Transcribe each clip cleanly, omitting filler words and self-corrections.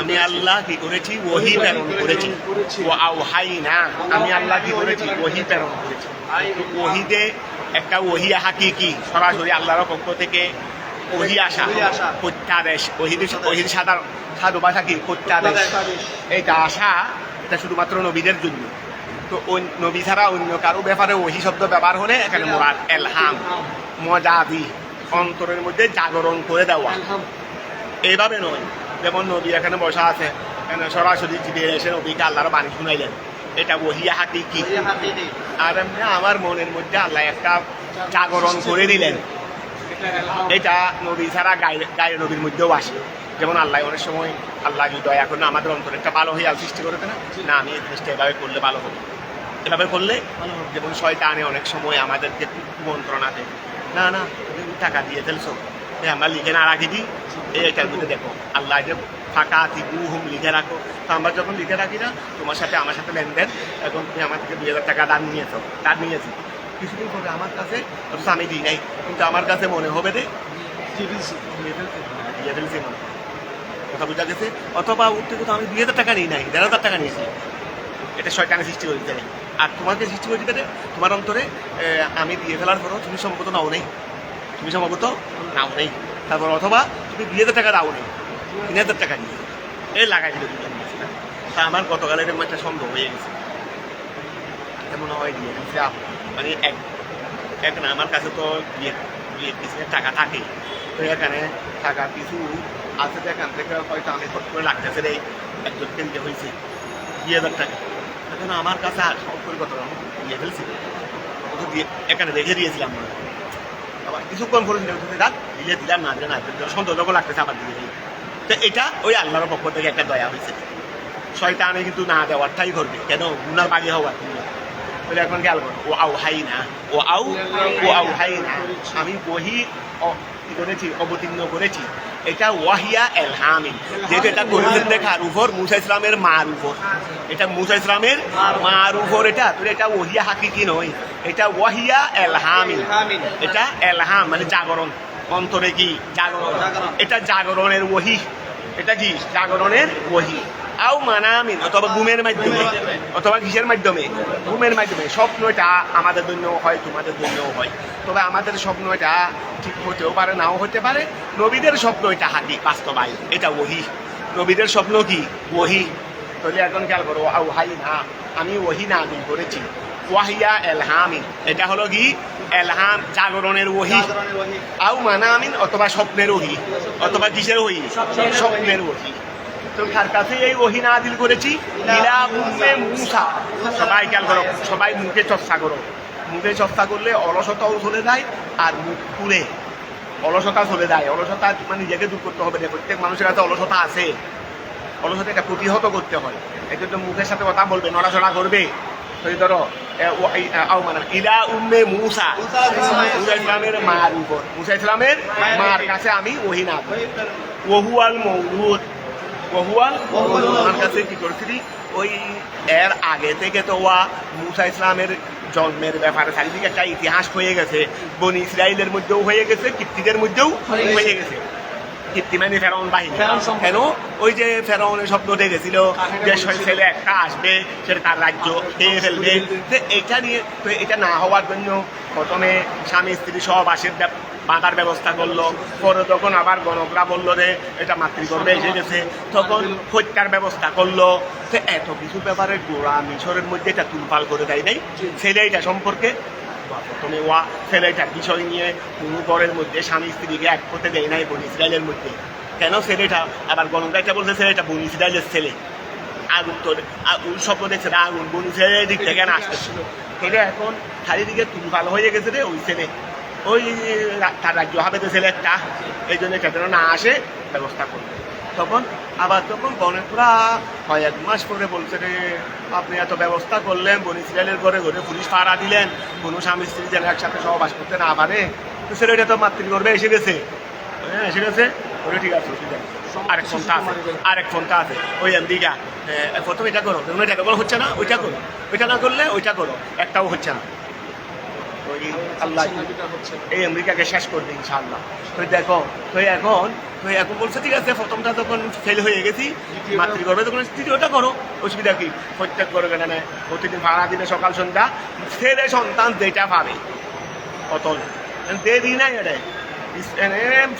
আমি আল্লাহ কি করেছি ওহী প্রেরণ করেছি ও আওহাইনা আমি আল্লাহ কি করেছি ওহী প্রেরণ করেছি ওহীতে একটা ওহী হাকিকি সরাসরি আল্লাহর পক্ষ থেকে ওহী আসা প্রত্যাদেশ ওহীর সাধু ভাষা কি প্রত্যাদেশ এইটা আসা এটা শুধুমাত্র নবীদের জন্য তো নবী ছাড়া অন্য কারো ব্যাপারে ওহী শব্দ ব্যবহার হলে এখানে মোরাদ এলহাম মজাদি অন্তরের মধ্যে জাগরণ করে দেওয়া এইভাবে নয় যেমন নবী এখানে বসা আছে সরাসরি জিবের এসে নবীকে আল্লাহর বাণী শুনাইলেন এটা ওহিয়া হাকিকি আর এমনি আমার মনের মধ্যে আল্লাহ একটা জাগরণ করে দিলেন এটা নবী ছাড়া গায়ে নবীর মধ্যেও আসে যেমন আল্লাহ অনেক সময় আল্লাহ যদি দয়া করে আমাদের অন্তরে একটা ভালো হইয়া সৃষ্টি করে না না আমি এই জিনিসটা এভাবে করলে ভালো হবে এভাবে করলে যেমন শয়তানে অনেক সময় আমাদেরকে কুমন্ত্রণা দেয় না না তুমি টাকা দিয়ে ফেলছো আমরা লিখে না রাখি দিই এইটার মধ্যে দেখো আল্লাহ যে ফাঁকা তিবুহুম লিখে রাখো তো আমরা যখন লিখে রাখি না তোমার সাথে আমার সাথে লেনদেন এবং তুমি আমার থেকে 2000 টাকা দান নিয়েছি কিছুদিন পরে আমার কাছে অথচ আমি দিই নাই কিন্তু আমার কাছে মনে হবে রে দিয়ে ফেলছি মনে কথা বোঝা গেছে অথবা ওর থেকে তো আমি 2000 টাকা নিই নাই 1500 টাকা নিয়েছি এটা শয়তানে সৃষ্টি করে দিতে নেই আর তোমাকে সৃষ্টি করে দিতে তোমার অন্তরে আমি দিয়ে ফেলার পরও তুমি সম্ভবত নাও নেই তারপর অথবা তুমি 2000 টাকা দাও নেই 3000 টাকা নিয়ে এই লাগাই দিলে দুজন তা আমার গতকাল এরকম একটা সম্ভব হয়ে গেছে এমন হয় দিয়ে দিচ্ছে মানে এক না আমার কাছে তো বিয়ের পিছনে টাকা থাকে তো এখানে টাকা কিছু আছে এখান থেকে হয়তো আমি ফট করে লাগতেছে রে একজনকে দিতে হয়েছে 2000 টাকা এখন আমার কাছে আর পরিকল্পনা দিয়ে ফেলছি এখানে রেখে দিয়েছিলাম আবার কিছুক্ষণ করে দিলাম না দিলে না সন্দেহ যখন লাগতেছে আবার দিয়ে দিই তো এটা ওই আল্লাহর পক্ষ থেকে একটা দয়া হয়েছে শয়তানে কিন্তু না দেওয়ারটাই করবে কেন গুনার বাগি হওয়ার তাহলে এখন খেয়াল করো ও আওহাই না আমি ওহী কি করেছি অবতীর্ণ করেছি এটা ওয়াহিয়া এলহামিন যেহেতু এটা করেছেন দেখার উপর মুসা ইসলামের মার উপর এটা মুসা ইসলামের মার উপর এটা তো এটা ওহিয়া হাকিকি নয় এটা ওয়াহিয়া এলহামিন এটা এলহাম মানে জাগরণ অন্তরে কি জাগরণ এটা জাগরণের ওহী এটা কি জাগরণের ওহী আও মানামিন অথবা ঘুমের মাধ্যমে অথবা কিসের মাধ্যমে ঘুমের মাধ্যমে স্বপ্নটা আমাদের জন্যও হয় তোমাদের জন্যও হয় তবে আমাদের স্বপ্নটা ঠিক হতেও পারে নাও হতে পারে নবীদের স্বপ্ন এটা হাকি বাস্তবায় এটা ওহী নবীদের স্বপ্ন কি ওহী তাহলে এখন খেয়াল করো আওহাই না আমি ওহী নাযিল করেছি ওয়াহিয়া এলহামিন এটা হলো কি এলহাম জাগরণের ওহী আও মানামিন অথবা স্বপ্নের ওহী অথবা কিসের ওহী স্বপ্নের ওহী তো তার কাছে এই ওহী নাযিল করেছি ইলা উম্মে মূসা সবাই খেয়াল করো সবাই মুখে চর্চা করো মুখে চর্চা করলে অলসতাও চলে যায় আর মুখ খুলে অলসতা চলে যায় অলসতা মানে নিজেকে দূর করতে হবে প্রত্যেক মানুষের কাছে অলসতা আছে অলসতা এটা প্রতিহত করতে হয় এই জন্য মুখের সাথে কথা বলবে নড়াচড়া করবে সেই ধরো ইলা উম্মে মূসা ইসলামের মার উপর মুসা ইসলামের মার কাছে আমি ওহী নাযিল ওহুয়াল মওলুদ আমার কাছে কি করছিলি ওই এর আগে থেকে তো মুসা ইসলামের জন্মের ব্যাপারে চারিদিকে একটা ইতিহাস হয়ে গেছে বনি ইসরাইলের মধ্যেও হয়ে গেছে কিপ্তিদের মধ্যেও হয়ে গেছে কিপ্তি মানে ফেরাউন বাহিনী কেন ওই যে ফেরাউনের স্বপ্ন দেখেছিল যে ছেলে একটা আসবে সেটা তার রাজ্য খেয়ে ফেলবে এটা নিয়ে তো এটা না হওয়ার জন্য প্রথমে স্বামী স্ত্রী সব আসে বাঁধার ব্যবস্থা করলো পরে তখন আবার গণকরা বললো রে এটা মাতৃগর্ভে এসে গেছে তখন হত্যার ব্যবস্থা করলো তো এত কিছু ব্যাপারে গোড়া মিশরের মধ্যে এটা তুলপাল করে দেয় নাই ছেলেটা সম্পর্কে প্রথমে ছেলেটা বিষয় নিয়ে কোনো ঘরের মধ্যে স্বামী স্ত্রীকে এক করতে দেয় নাই বনি ইসরাইলের মধ্যে কেন ছেলেটা আবার গণকরা এটা বলছে ছেলেটা বনি ইসরাইলের ছেলে আগুন তো স্বপ্ন দেখছে না আগুন বনি ইসরাইলের দিক থেকে না আসতেছিল সেটা এখন চারিদিকে তুলপাল হয়ে গেছে রে ওই ছেলে ওই তার রাজ্য হবে তো ছেলে একটা এই জন্য এটা যেন না আসে ব্যবস্থা করবে তখন গণকরা কয়েক মাস পরে বলছে রে আপনি এত ব্যবস্থা করলেন বনি ইসরাইলের ঘরে ঘরে পুলিশ পাহারা দিলেন কোনো স্বামী স্ত্রী যেন একসাথে সহবাস করতে না পারে তো ছেলেটা তো মাতৃগর্ভে এসে গেছে ওটা ঠিক আছে আরেক ফোনটা আছে ওই এমডিটা প্রথমে এটা করো এটা হচ্ছে না ওইটা করো ওইটা না করলে ওইটা করো একটাও হচ্ছে না ওই আল্লাহ এই আমেরিকাকে শেষ করবে ইনশাআল্লাহ। তো দেখো তো এখন বলছে ঠিক আছে, প্রথমটা যখন ফেল হয়ে গেছি মাতৃগর্ভে, তখন তৃতীয়টা করো, অসুবিধা কি? প্রত্যেক করে কেন প্রতিদিন ভাড়া দিনে সকাল সন্ধ্যা ছেলে সন্তান যেটা পাবে কত দেরি নাই, এটা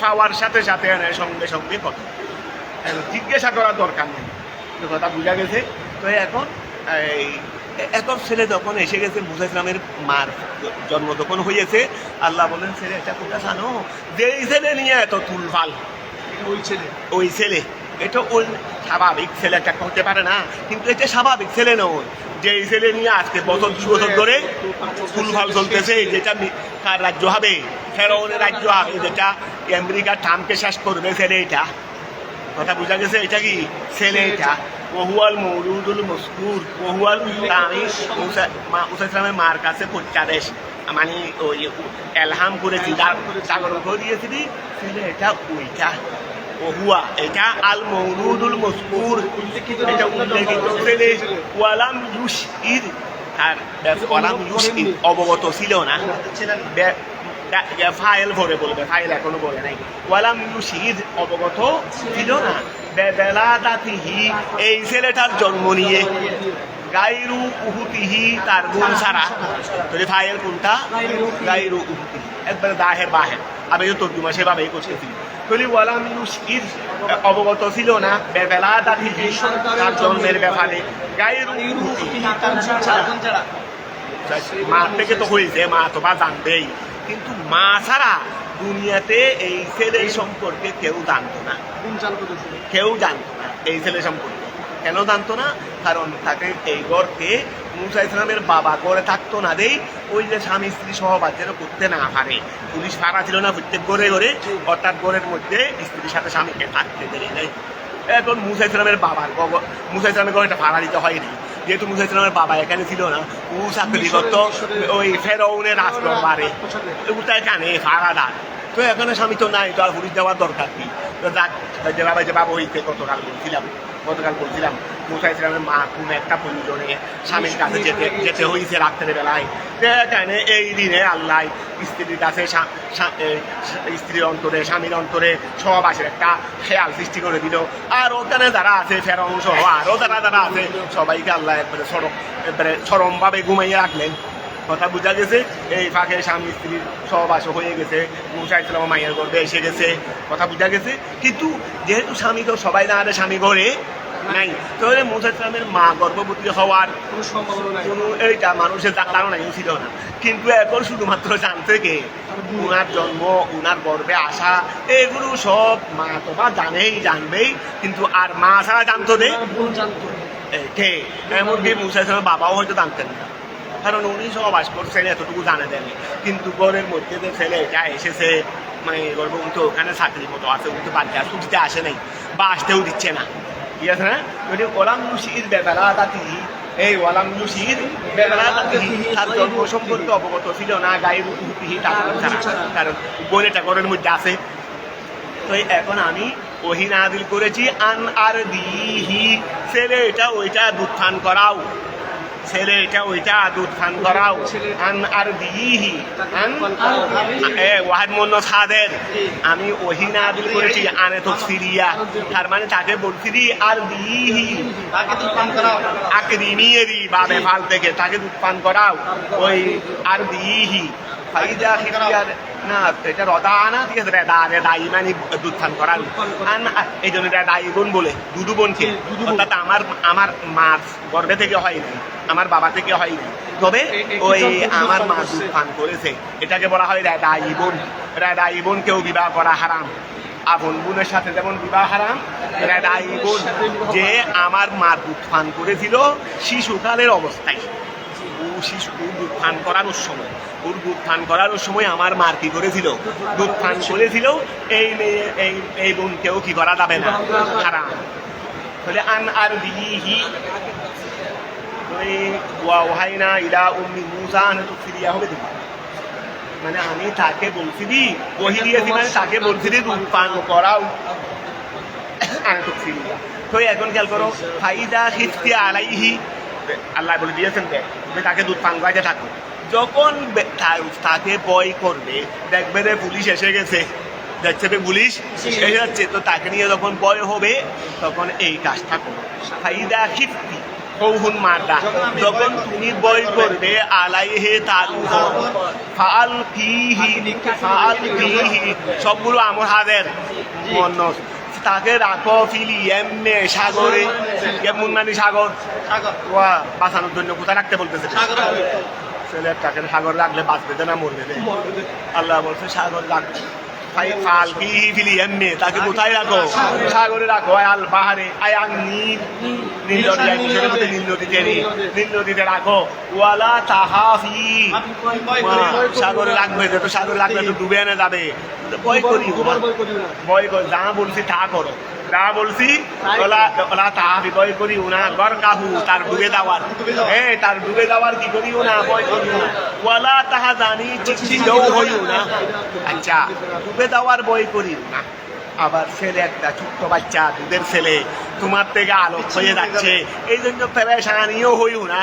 পাওয়ার সাথে সাথে সঙ্গে সঙ্গে কত জিজ্ঞাসা করার দরকার নেই। কথা বোঝা গেছে। তো এখন ছেলে যখন এসে গেছে, মুসা ইসলামের মার জন্ম যখন হয়েছে, আল্লাহ বলেন ছেলে এটা কোথা জানো, যেই ছেলে নিয়ে এত তুলফাল ওই ছেলে, এটা ওই স্বাভাবিক ছেলে একটা হতে পারে না, কিন্তু এটা স্বাভাবিক ছেলে নয়। যে ছেলে নিয়ে আজকে বছর 2 বছর ধরে তুলফাল চলতেছে, যেটা কার রাজ্য হবে, ফেরাউনের রাজ্য হবে, যেটা আমেরিকার ট্রাম্পকে শেষ করবে, ছেলে এটা। কথা বোঝা গেছে? এটা কি ছেলে? এটা ওহুয়াল মৌলুদুল মসকুর, ওহুয়াল আমি মুসা ইসলামের মার কাছে প্রত্যাদেশ মানে ওই এলহাম করেছি, জাগরণ করে দিয়েছিলি ছেলে এটা ওইটা ওহুয়া, এটা আল মৌলুদুল মসকুর, এটা উল্লেখিত ছেলে। ওয়ালাম ইউস ইদ, আর ওয়ালাম ইউস ইদ অবগত ছিল না, ফাইল ভরে বলবে, ফাইল এখনো বলে নাই। ওয়ালাম ইউশিদ অবগত ছিল না, বেলাদাতিহি এই ছেলেটার জন্ম নিয়ে, গায়রু উহুতিহি তার গুণ ছাড়া। তাহলে ফাইল কোনটা? গায়রু উহুতিহি, একবারে দাহের বাহের। আমি তো তর্জমা সেভাবেই করতেছি। তাহলে ওয়ালাম ইউশিদ অবগত ছিল না, বেলাদাতিহি তার জন্মের ব্যাপারে, গায়রু উহুতিহি মা থেকে তো হয়েছে, মা তো বা জানবেই, কিন্তু মা ছাড়া দুনিয়াতে এই ছেলে সম্পর্কে কেউ জানতো না, কেউ জানতো না এই ছেলে সম্পর্কে। কেন জানতো না? কারণ তাকে এই ঘরকে মুসা ইসলামের বাবা ঘরে থাকতো না দেই, ওই যে স্বামী স্ত্রী সহবাস করতে না পারে, পুলিশ ফাঁকা ছিল না প্রত্যেক ঘরে ঘরে, অর্থাৎ ঘরের মধ্যে স্ত্রীর সাথে স্বামীকে থাকতে দেরি নেই। এখন মুসা ইসলামের বাবার মুসা ইসলামের ঘরে একটা ভাড়া দিতে হয়নি, যেহেতু মুসা ইসলামের বাবা এখানে ছিল না, ও চাকরি করতো ওই ফেরাউনের রাজদরবারে, ওটা এখানে ভাড়াদার। তো এখানে স্বামী তো নাই, তো আর পুলিশ দেওয়ার দরকার কি? তো যাক, যে বাবা হইতে গতকাল বলছিলাম মুসা ইসলামের মা কোন একটা প্রয়োজনে স্বামীর কাছে যেতে হয়েছে রাত্রের বেলায়। এখানে এই দিনে আল্লাহ স্ত্রীর কাছে স্ত্রীর অন্তরে স্বামীর অন্তরে সহবাসের একটা খেয়াল সৃষ্টি করে দিল। আর ওখানে যারা আছে ফেরাউন সহ আরও যারা আছে সবাইকে আল্লাহ একবারে চরমভাবে ঘুমাইয়ে রাখলেন। কথা বোঝা গেছে? এই ফাঁকে স্বামী স্ত্রীর সহবাস হয়ে গেছে, মুসা ইসলাম মায়ের গর্ভে এসে গেছে। কথা বোঝা গেছে? কিন্তু যেহেতু স্বামী তো সবাই জানে স্বামী ঘরে নাই, তাহলে মুসা ইসলামের মা গর্ভবতী হওয়ার কোনো এইটা মানুষের ধারণাই ছিল না। কিন্তু এখন শুধুমাত্র জানতে কে, উনার জন্ম, উনার গর্ভে আসা, এগুলো সব মা তো বা জানবেই, কিন্তু আর মা ছাড়া জানতো নে কে? এমনকি মুসা ইসলামের বাবাও হয়তো জানতেন না, কারণ উনি সহবাস করছেন এতটুকু জানে দেন। কিন্তু ঘরের মধ্যে যে ছেলে এটা এসেছে, মানে গর্ভবতী ওখানে চাকরি মতো আছে, উনি তো বাচ্চা ছুটিতে আসে নাই বা আসতেও দিচ্ছে না, ঠিক আছে না? ওলাম লুসির বেবেলা দাতিহি, এই ওলাম লুসির বেবেলা দাতিহি তার জন্ম সম্পর্কে অবগত ছিল না, গায়ের উহুতিহি তার ছাড়া, কারণ বোনেটা ঘরের মধ্যে আছে। তো এখন আমি ওহী নাযিল করেছি, আন আর দিহি ছেলে এটা ওইটা দুধ পান করাও, ছেলে এটা ওইটা দুধ পান করাও। আন আর দিহি ওয়াহিদ মোহাম্মদ সাদের আমি ওহী নাযিল করেছি, আনে তো সিরিয়া, তার মানে তাকে বলছিলি আর দিহি আকরিমিয়েরি বাবে ফাল থেকে তাকে দুধ পান করাও, ওই আর দিহি ফাইদা খিয়ার না, এটা রদা আনা, ঠিক আছে, রেদাই মানে দুধ পান করার, এই জন্য রেদাই বোন বলে, দুদু বোনকে, অর্থাৎ আমার মার গর্ভে থেকে হয়নি, আমার বাবা থেকে হয়নি, তবে ওই আমার মা দুধ পান করেছে, এটাকে বলা হয় রেদাই বোন। রেদাই বোনকেও বিবাহ করা হারাম, আপন বোনের সাথে যেমন বিবাহ হারাম, রেদাই বোন যে আমার মা দুধ পান করেছিল শিশুকালের অবস্থায়, দুধ পান করানোর সময়, ওর দুধ পান করানোর সময় আমার মার কি করেছিল, দুধ পান করেছিল, এই মেয়ে এই বোনকেও কি করা যাবে না, হারাম। তাহলে আন আর দিহি ওয়াহাইনা ইলা উম্মি মুসা আন তুসরিয়া হবে, মানে আমি তাকে বলছিলি, ওহী দিয়েছি মানে তাকে বলছিলি দুধ পান করাও, আন তুসরিয়া। তো এখন খেয়াল করো, ফাইদা খিফতি আলাইহি, আল্লাহ বলে দিয়েছেন যে তাকে দুধ পান করাইতে থাকো, যখন তাকে ভয় করবে, দেখবে রে পুলিশ এসে গেছে, দেখছে রে পুলিশ এসে যাচ্ছে, তো তাকে নিয়ে যখন ভয় হবে তখন এই কাজটা করো। ফাইদা খিফতি কৌহুন মারদা, যখন তুমি ভয় করবে আলাইহে তার উপর ফাল ফিহি সবগুলো আমার হাতের মন, তাকে রাখো ফিলি এমনে সাগরে, কেমন মানে সাগর ওয়া বাঁচানোর জন্য কোথায় রাখতে বলতেছে? ছেলে তাকে সাগর রাখলে বাঁচবে না মরবে না, আল্লাহ বলছে সাগর রাখবে। ফাল ফিহি ফিলি এমনে, তাকে কোথায় রাখো? সাগরে রাখো। আল বাহারে আয়াং নীল নদী, মিশরের মধ্যে নীল নদীতে রাখো। ওয়ালা তাহাফি, সাগরে রাখবে, তো সাগরে রাখবে তো ডুবে এনে যাবে, ভয় করি ভয় করি, যা বলছি তা করো, যা বলছি ওলা তাহাফি ভয় করি না, গর কাহু তার ডুবে যাওয়ার, তার ডুবে যাওয়ার কি করিও না, ভয় করিও না। ওয়ালা তাহা জানি চিন্তিতও হইও না, আচ্ছা ডুবে যাওয়ার ভয় করিও না। আবার ছেলে একটা ছোট্ট বাচ্চা, দুধের ছেলে, তোমার থেকে আলোক হয়ে যাচ্ছে, এই জন্য পেরেশানিও হইও না।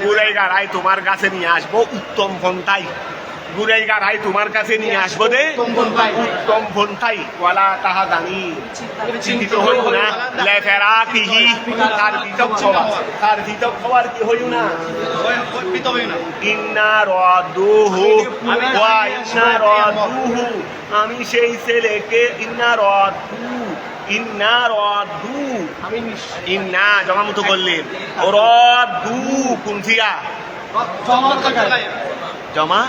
গুড়াই গাড়াই তোমার কাছে নিয়ে আসবো উত্তম পন্থাই, গুড়াই গাড়াই তোমার কাছে নিয়ে আসবো দে উত্তম পন্থাই। ওয়ালা তাহা জানি চিন্তিত হইও না, লেফেরা পিহি তার পৃথক হওয়া, তার পৃথক হওয়ার কি হইও না। ইন্না রাদুহু ওয়া ইন্না রাদুহু, আমি সেই ছেলেকে ইন্না জমা মতো করলেন, রদু কোন থিকা জমা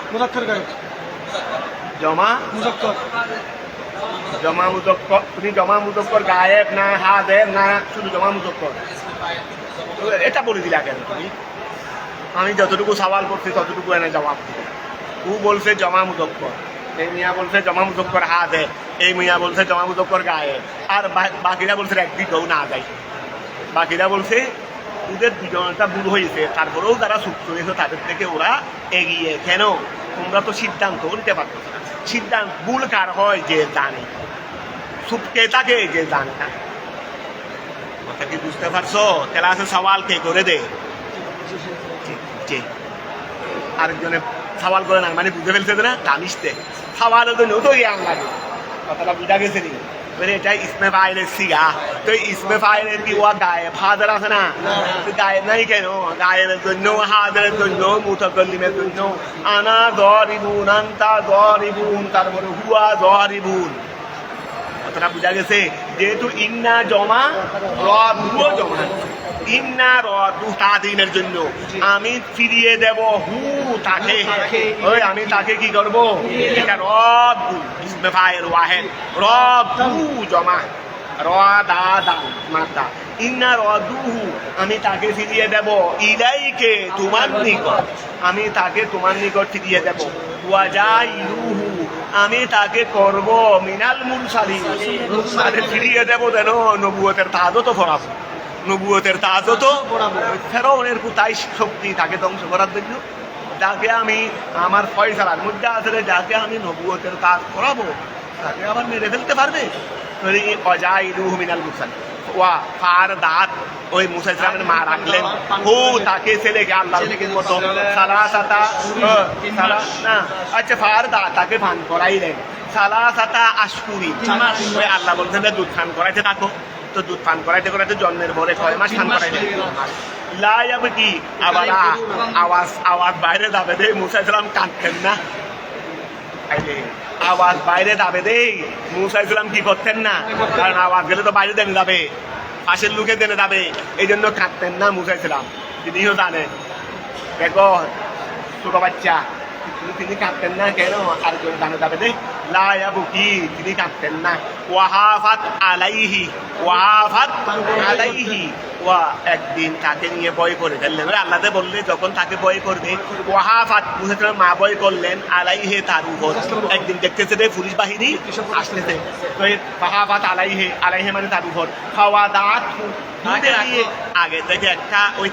মুজক্কর, তুমি জমা মুজক্কর গায়েব না হাদেব না শুধু জমা মুজক্কর, এটা বলে দিলা কেন তুমি? আমি যতটুকু সওয়াল করছি ততটুকু এনে জবাব দিবে। ও বলছে জমা মুজক্কর, এই মিয়া বলছে জমা মুজক্কর হাদেব, এই মিয়া বলছে জমা মুজক্কর গায়েব, আর বাকিরা বলছে একদিকেও না যায়। বাকিরা বলছে ওদের দুজনটা ভুল হয়েছে, তারপরেও যারা সূত্র হয়েছে তাদের থেকে ওরা এগিয়ে। কেন? তোমরা তো সিদ্ধান্ত নিতে পারতো না। সিদ্ধান্ত ভুল কার হয়? যে জানে, সুপকে থাকে যে জানে না। কথা কি বুঝতে পারছো? ক্লাসে সওয়াল কে করে দে, আরেকজনে সওয়াল করে না মানে বুঝে ফেলছে না, টানিসতে সওয়ালের জন্য তো জ্ঞান লাগে। কথাটা বুঝা গেছে নি? এটা ইসমে ফাইলের সিগা, তো ইসমে ফাইলের কি ওয়া গায়েব হাজার আছে না, গায়েব নাই কেন? গায়েবের জন্য, হাজারের জন্য, মুতাকাল্লিমের জন্য। আনা যরিবুন আনতা যরিবুন, তারপরে হুয়া যরিবুন। কথাটা বুঝা গেছে? যেহেতু ইন্না জমা রদুও জমা, ইন্না রদু তাদিনের জন্য, আমি ফিরিয়ে দেব হু তাকে, ওই আমি তাকে কি করব? এটা রদু ইসমে ফাইল ওয়াহেদ, রদু জমা রদা দাল মাদা, ইন্না রদুহু আমি তাকে ফিরিয়ে দেব, ইলাইকে তোমার নিকট, আমি তাকে তোমার নিকট ফিরিয়ে দেব। ওয়াজাইলুহু আমি তাকে করব মিনাল মুরসালিন, তাকে ফিরিয়ে দেব যেন নবুয়তের তাজও তো ফরাবো, নবুয়তের তাজও তো ফেরাউনের কোথায় শক্তি তাকে ধ্বংস করার জন্য, যাকে আমি আমার ফয়সালার মধ্যে আসলে যাকে আমি নবুয়তের তাজ করাবো তাকে আবার মেরে ফেলতে পারবে। অজাইলুহু মিনাল মুরসালিন ওয়া ফার দাঁত, ওই মুসা ইসলামের মা রাখলেন হু তাকে ছেলেকে আল্লাহর মতো সালাসাতা না, আচ্ছা ফার দাঁত তাকে ফান করাইলেন সালাসাতা আশকুরি, ওই আল্লাহ বলছেন দুধ ফান করাইতে থাকো, তো দুধ পান করাইতে করাইতে জন্মের পরে 6 মাস পান করাইলেন। লাইয়াবে কি আবার আওয়াজ বাইরে যাবে দে, মুসা ইসলাম কাঁদতেন না, আওয়াজ বাইরে যাবে দে, মুসা ইসলাম কি করতেন না, কারণ আওয়াজ গেলে তো বাইরে দেনে যাবে, পাশের লোকে দেনে যাবে, এই জন্য কাঁদতেন না মুসা ইসলাম। তিনিও জানেন, দেখো ছোট বাচ্চা তিনি কাঁদতেন না কেন, আর কেউ জানে যাবে দে, লায়াবু কি তিনি কাঁদতেন না। ওয়াহাফাত আলাইহি, ওয়াহাফাত আলাইহি, ওয়া একদিন তাকে নিয়ে ভয় করে ফেললেন, আল্লাহতে বললে যখন তাকে ভয় করবে, ওয়াহাফাত মুসাইলের মা ভয় করলেন আলাইহে তার উপর, একদিন দেখতেছে রে পুলিশ বাহিনী আসতেছে, তো ওয়াহাফাত আলাইহে, আলাইহে মানে তার উপর, খাওয়া দাঁত আগে থেকে একটা ওই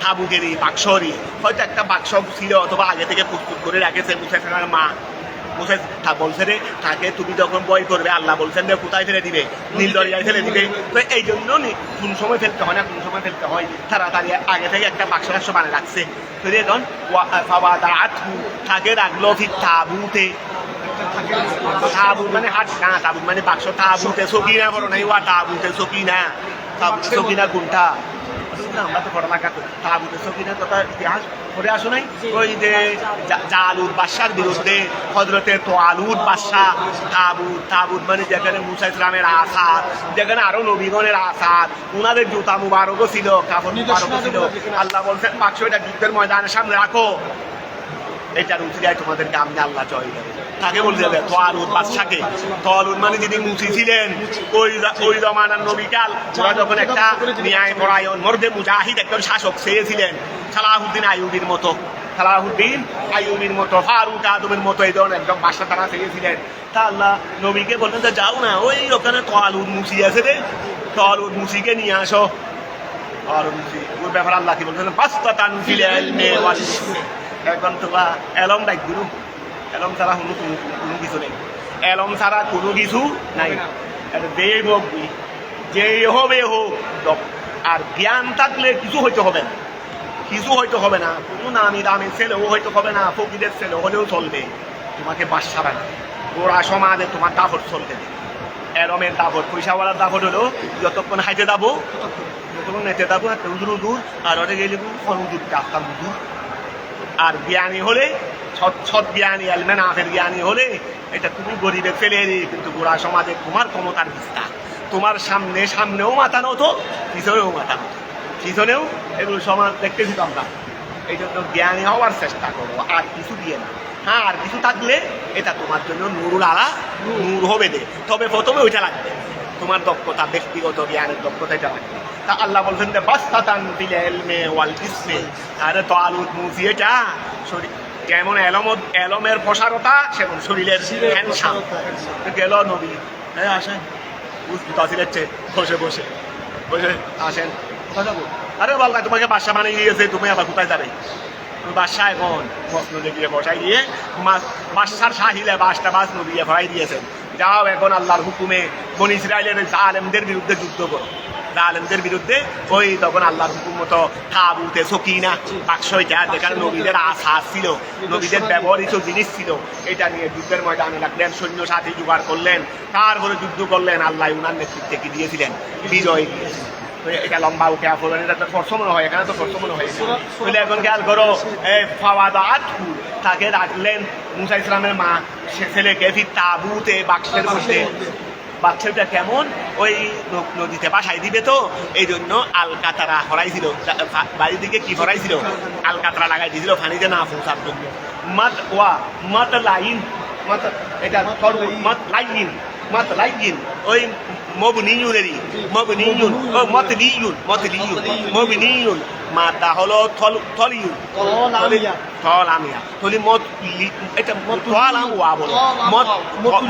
তাবুকেরই বাক্সরই হয়তো একটা বাক্স ছিল, অথবা আগে থেকে প্রস্তুত করে রাখেছে মুসাইলের মা, মুসা বলছে রে তাকে তুমি যখন বই করবে আল্লাহ বলছেন যে কোথায় ফেলে দিবে, নীল দরিয়ায় ফেলে দিবে। তো এই জন্য কোন সময় ফেলতে হয় না কোন সময় ফেলতে হয় তাড়াতাড়ি আগে থেকে একটা বাক্স বানিয়ে রাখছে। তো এখন তাকে রাখলো ফির তাবুতে, তাবুত মানে হাট না, তাবুত মানে বাক্স, তাবুতে সকিনা করো নাই, ওয়া তাবুতে সকিনা, তাবুতে সকিনা কোনটা আমরা তো পড়ালেখা করি। তাবুতে সকিনার কথা ইতিহাস পড়ে আসো নাই? ওই যে জালুত বাদশার বিরুদ্ধে হজরতে তোয়ালুত বাদশাহ, তাবুত, তাবুত মানে যেখানে মুসা ইসলামের আসাদ, যেখানে আরো নবীগণের আসাদ, উনাদের জুতা মুবারকও ছিল, কাপড় মুবারকও ছিল। আল্লাহ বলছেন বাক্স এটা যুদ্ধের ময়দানের সামনে রাখো, এটার উচিরায় তোমাদেরকে আমি আল্লাহ জয় দেবে। তাকে বলতে যাবে তোয়ালুত বাদশাকে, তোয়ালুত মানে যিনি মুসি ছিলেন ওই জমানার নবীকাল, ওরা যখন একটা ন্যায় পরায়ণ মর্দে মুজাহিদ একজন শাসক চেয়েছিলেন, সালাহুদ্দিন আইয়ুবীর মতো, সালাহুদ্দিন আইয়ুবীর মতো, ফারুক আদমের মতো এই ধরনের একদম বাদশা তারা চেয়েছিলেন। তা আল্লাহ নবীকে বললেন যে যাও না, ওই ওখানে তোয়ালুত মুসি আছে রে, তোয়ালুত মুসিকে নিয়ে আসো। আর মুসি ওর ব্যাপারে আল্লাহ কি বলছেন, বাস্তাতান ফিল ইলমি ওয়াল ইলমি। এখন তোমরা এলম ডাক গুরু, এলম ছাড়া কোনো কিছু নেই, এলম ছাড়া কোনো কিছু নাই। যেই হোক যেই হবে হোক, আর জ্ঞান থাকলে কিছু হইতে হবে না, কিছু হয়তো হবে না, কোনো নামি দামি ছেলেও হয়তো হবে না, ফকিরের ছেলে হলেও চলবে, তোমাকে বাদশা বানা, ওরা সমাজে তোমার দাফট চলবে। এলমের দাফট, পয়সাওয়ালার দাফট হলো যতক্ষণ হাইতে যাবো যতক্ষণ নেতে যাবো উদুর উদুর, আর ওটা গেলে উদুর রাস্তার উদুর। আর জ্ঞানী হলে সৎ জ্ঞানী, এলমে নাফের জ্ঞানী হলে এটা তুমি গরিবের ফেলে কিন্তু গোড়া সমাজে তোমার ক্ষমতার বিস্তার, তোমার সামনেও মাথা নত, পিছনেও মাথা নত, পিছনেও এগুলো সমাজ দেখতেছি তো আমরা। এই জন্য জ্ঞানী হওয়ার চেষ্টা করো, আর কিছু দিয়ে না। হ্যাঁ, আর কিছু থাকলে এটা তোমার জন্য নুরুল আলা, নূর হবে দে, তবে প্রথমে ওইটা লাগবে, তোমার দক্ষতা, ব্যক্তিগত জ্ঞানের দক্ষতা এটা লাগবে। তা আল্লাহ বলছেন যে বাস্তাতান ফিল ইলমি ওয়াল ইসমি। আরে তোয়ালুত মুসি এটা যেমন এলমের প্রসারতা সেমন শরীরের হ্যান্ডসাম। গেল নবী, হ্যাঁ আসেন, তাসিলের বসে বসে বসে আসেন, কোথায় যাবো? আরে বালকা তোমাকে বাদশা বানিয়ে দিয়েছে, তুমি আবার কোথায় যাবে? বাদশা এখন মসনদে গিয়ে বসাই দিয়ে বাদশার শাহিলে বাসটা বাস নদিয়ে ভরাই দিয়েছেন, যাও এখন আল্লাহর হুকুমে বনি ইসরাইলের জালেমদের বিরুদ্ধে যুদ্ধ করো। জালেমদের বিরুদ্ধে ওই তখন আল্লাহর হুকুম মতো তাবুতে সকিনা বাক্স, এটা যেখানে নবীদের আশাস ছিল, নবীদের ব্যবহৃত জিনিস ছিল, এটা নিয়ে যুদ্ধের ময়দানে লাগলেন, সৈন্য সাথী জোগাড় করলেন, তারপরে যুদ্ধ করলেন। আল্লাহ উনার নেতৃত্বে কি দিয়েছিলেন? বিজয় দিয়েছিলেন। এটা লম্বা উঠে পড়বেন, এটা তো স্পর্শ মনে হয়, এখানে তো স্পর্শ মনে হয়। এখন খেয়াল করো, ফাওয়াদাত তাকে রাখলেন মুসা ইসলামের মা ছেলেকে ফির তাবুতে বাক্সের মধ্যে। বাচ্চাটা কেমন, ওই নদীতে বাসায় দিবে, তো এই জন্য আলকাতারা হরাইছিল, বাড়ির দিকে কি হরাইছিল, আলকাতারা লাগাই দিয়েছিল পানিতে না পৌঁছার জন্য। মত ওয়া মত লাইন, মত এটা মত লাইন, মত লাইন ওই মবনিয়ুনেরই, মবনিয়ুন ও মতলিয়ুন, মতলিয়ুন মবনিয়ুন, মাতা হলো থলিয়ুন, থলামিয়া, থলি মত এটা থলাম ওয়া বলো,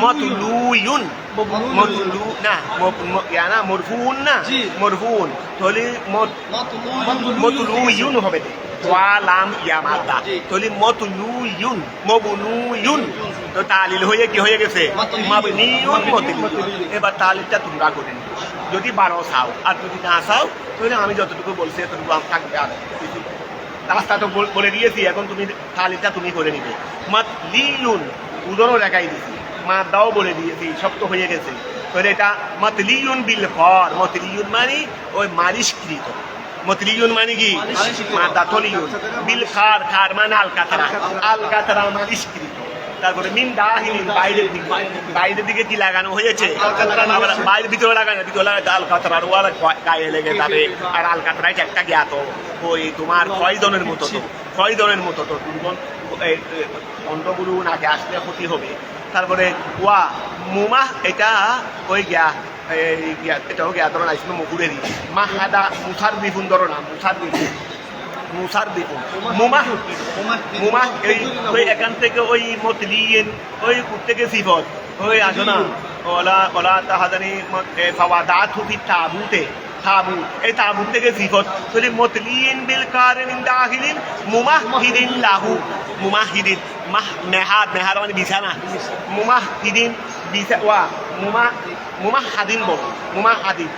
মতলুয়ুন, মতলু না না মরফুন না, মরফুন থলি মতলুয়ুন হবে, ওয়ালাম ইয়া মাতা থলি মতলুয়ুন, মবনুয়ুন। তো তালিল হয়ে কি হয়ে গেছে? মাবনিয়ুন মতলুয়ুন। এবার তালিলটা তোমরা করে নিও, যদি বারো চাও, আর যদি না চাও তাহলে আমি যতটুকু বলছি এতটুকু থাকবে। আর রাস্তা তো বলে দিয়েছি, এখন তুমি তালিলটা তুমি করে নিবে। মাতলিয়ুন উদরও রেখাই দিছি, মাদাও বলে দিয়েছি, শক্ত হয়ে গেছে। তাহলে এটা মাতলিয়ুন বিল ফর, মতলিয়ুন মানে ওই মালিশকৃত, মতলিয়ুন মানে কি মাদা, তলিয়ুন বিল খার, খার মানে আলকাতারা, আলকাতারা মালিশকৃত। তারপরে মিন দাহিলিন বাইরের দিকে, বাইরের দিকে কি লাগানো হয়েছে? বাইরের ভিতরে লাগানো, ভিতরে লাগানো আলকাতারার ওয়ার গায়ে লেগে যাবে। আর আলকাতারাই একটা জ্ঞাত ওই তোমার ফয়জনের মতো, তো ফয়জনের মতো তো দুর্বল অন্ধগুরু নাকে আসলে ক্ষতি হবে। তারপরে ওয়া মুমাহ, এটা ওই এটাও জ্ঞাত না, আসলে মকুরেরই মাহাদা মুসার বিপুন ধরো না, মুসার বিপুন, মুসার বিপুন মুমাহ, মুমাহ ওই এখান থেকে ওই মতলিয়েন ওই থেকে সিফত ওই আসো না, ওলা ওলা তাহাদানি ফাওয়াদাত ফি তাবুতে, তাবুত এই তাবুত থেকে সিফত তলি মতলিয়েন বিল কারিন দাখিলিন মুমাহিদিন লাহু, মুমাহিদিন মেহাদ মানে বিছানা মুমাহ হিদিন ওয়া মুমাহ হাদিন বল মুমাহ হাদিন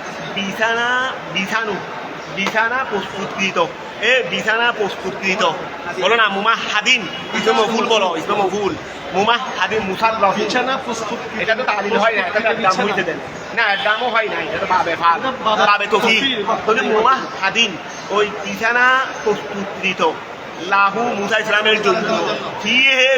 বিছানা প্রস্তুতকৃত বিছানা প্রস্তুতকৃত বলো না মুমাহ হাদিন ইসমে মফুল বলো ইসমে মফুল মুমাহ হাদিন মুসাদ্দাফ বিছানা প্রস্তুত এটা তো তালিল হয় না, এটা দাম হইতে দেন না, দামও হয় না, এটা তো পাবে তফিল তাহলে মুমাহ হাদিন ওই বিছানা প্রস্তুতকৃত লাহু মুসা ইসলামের জন্য ফিহে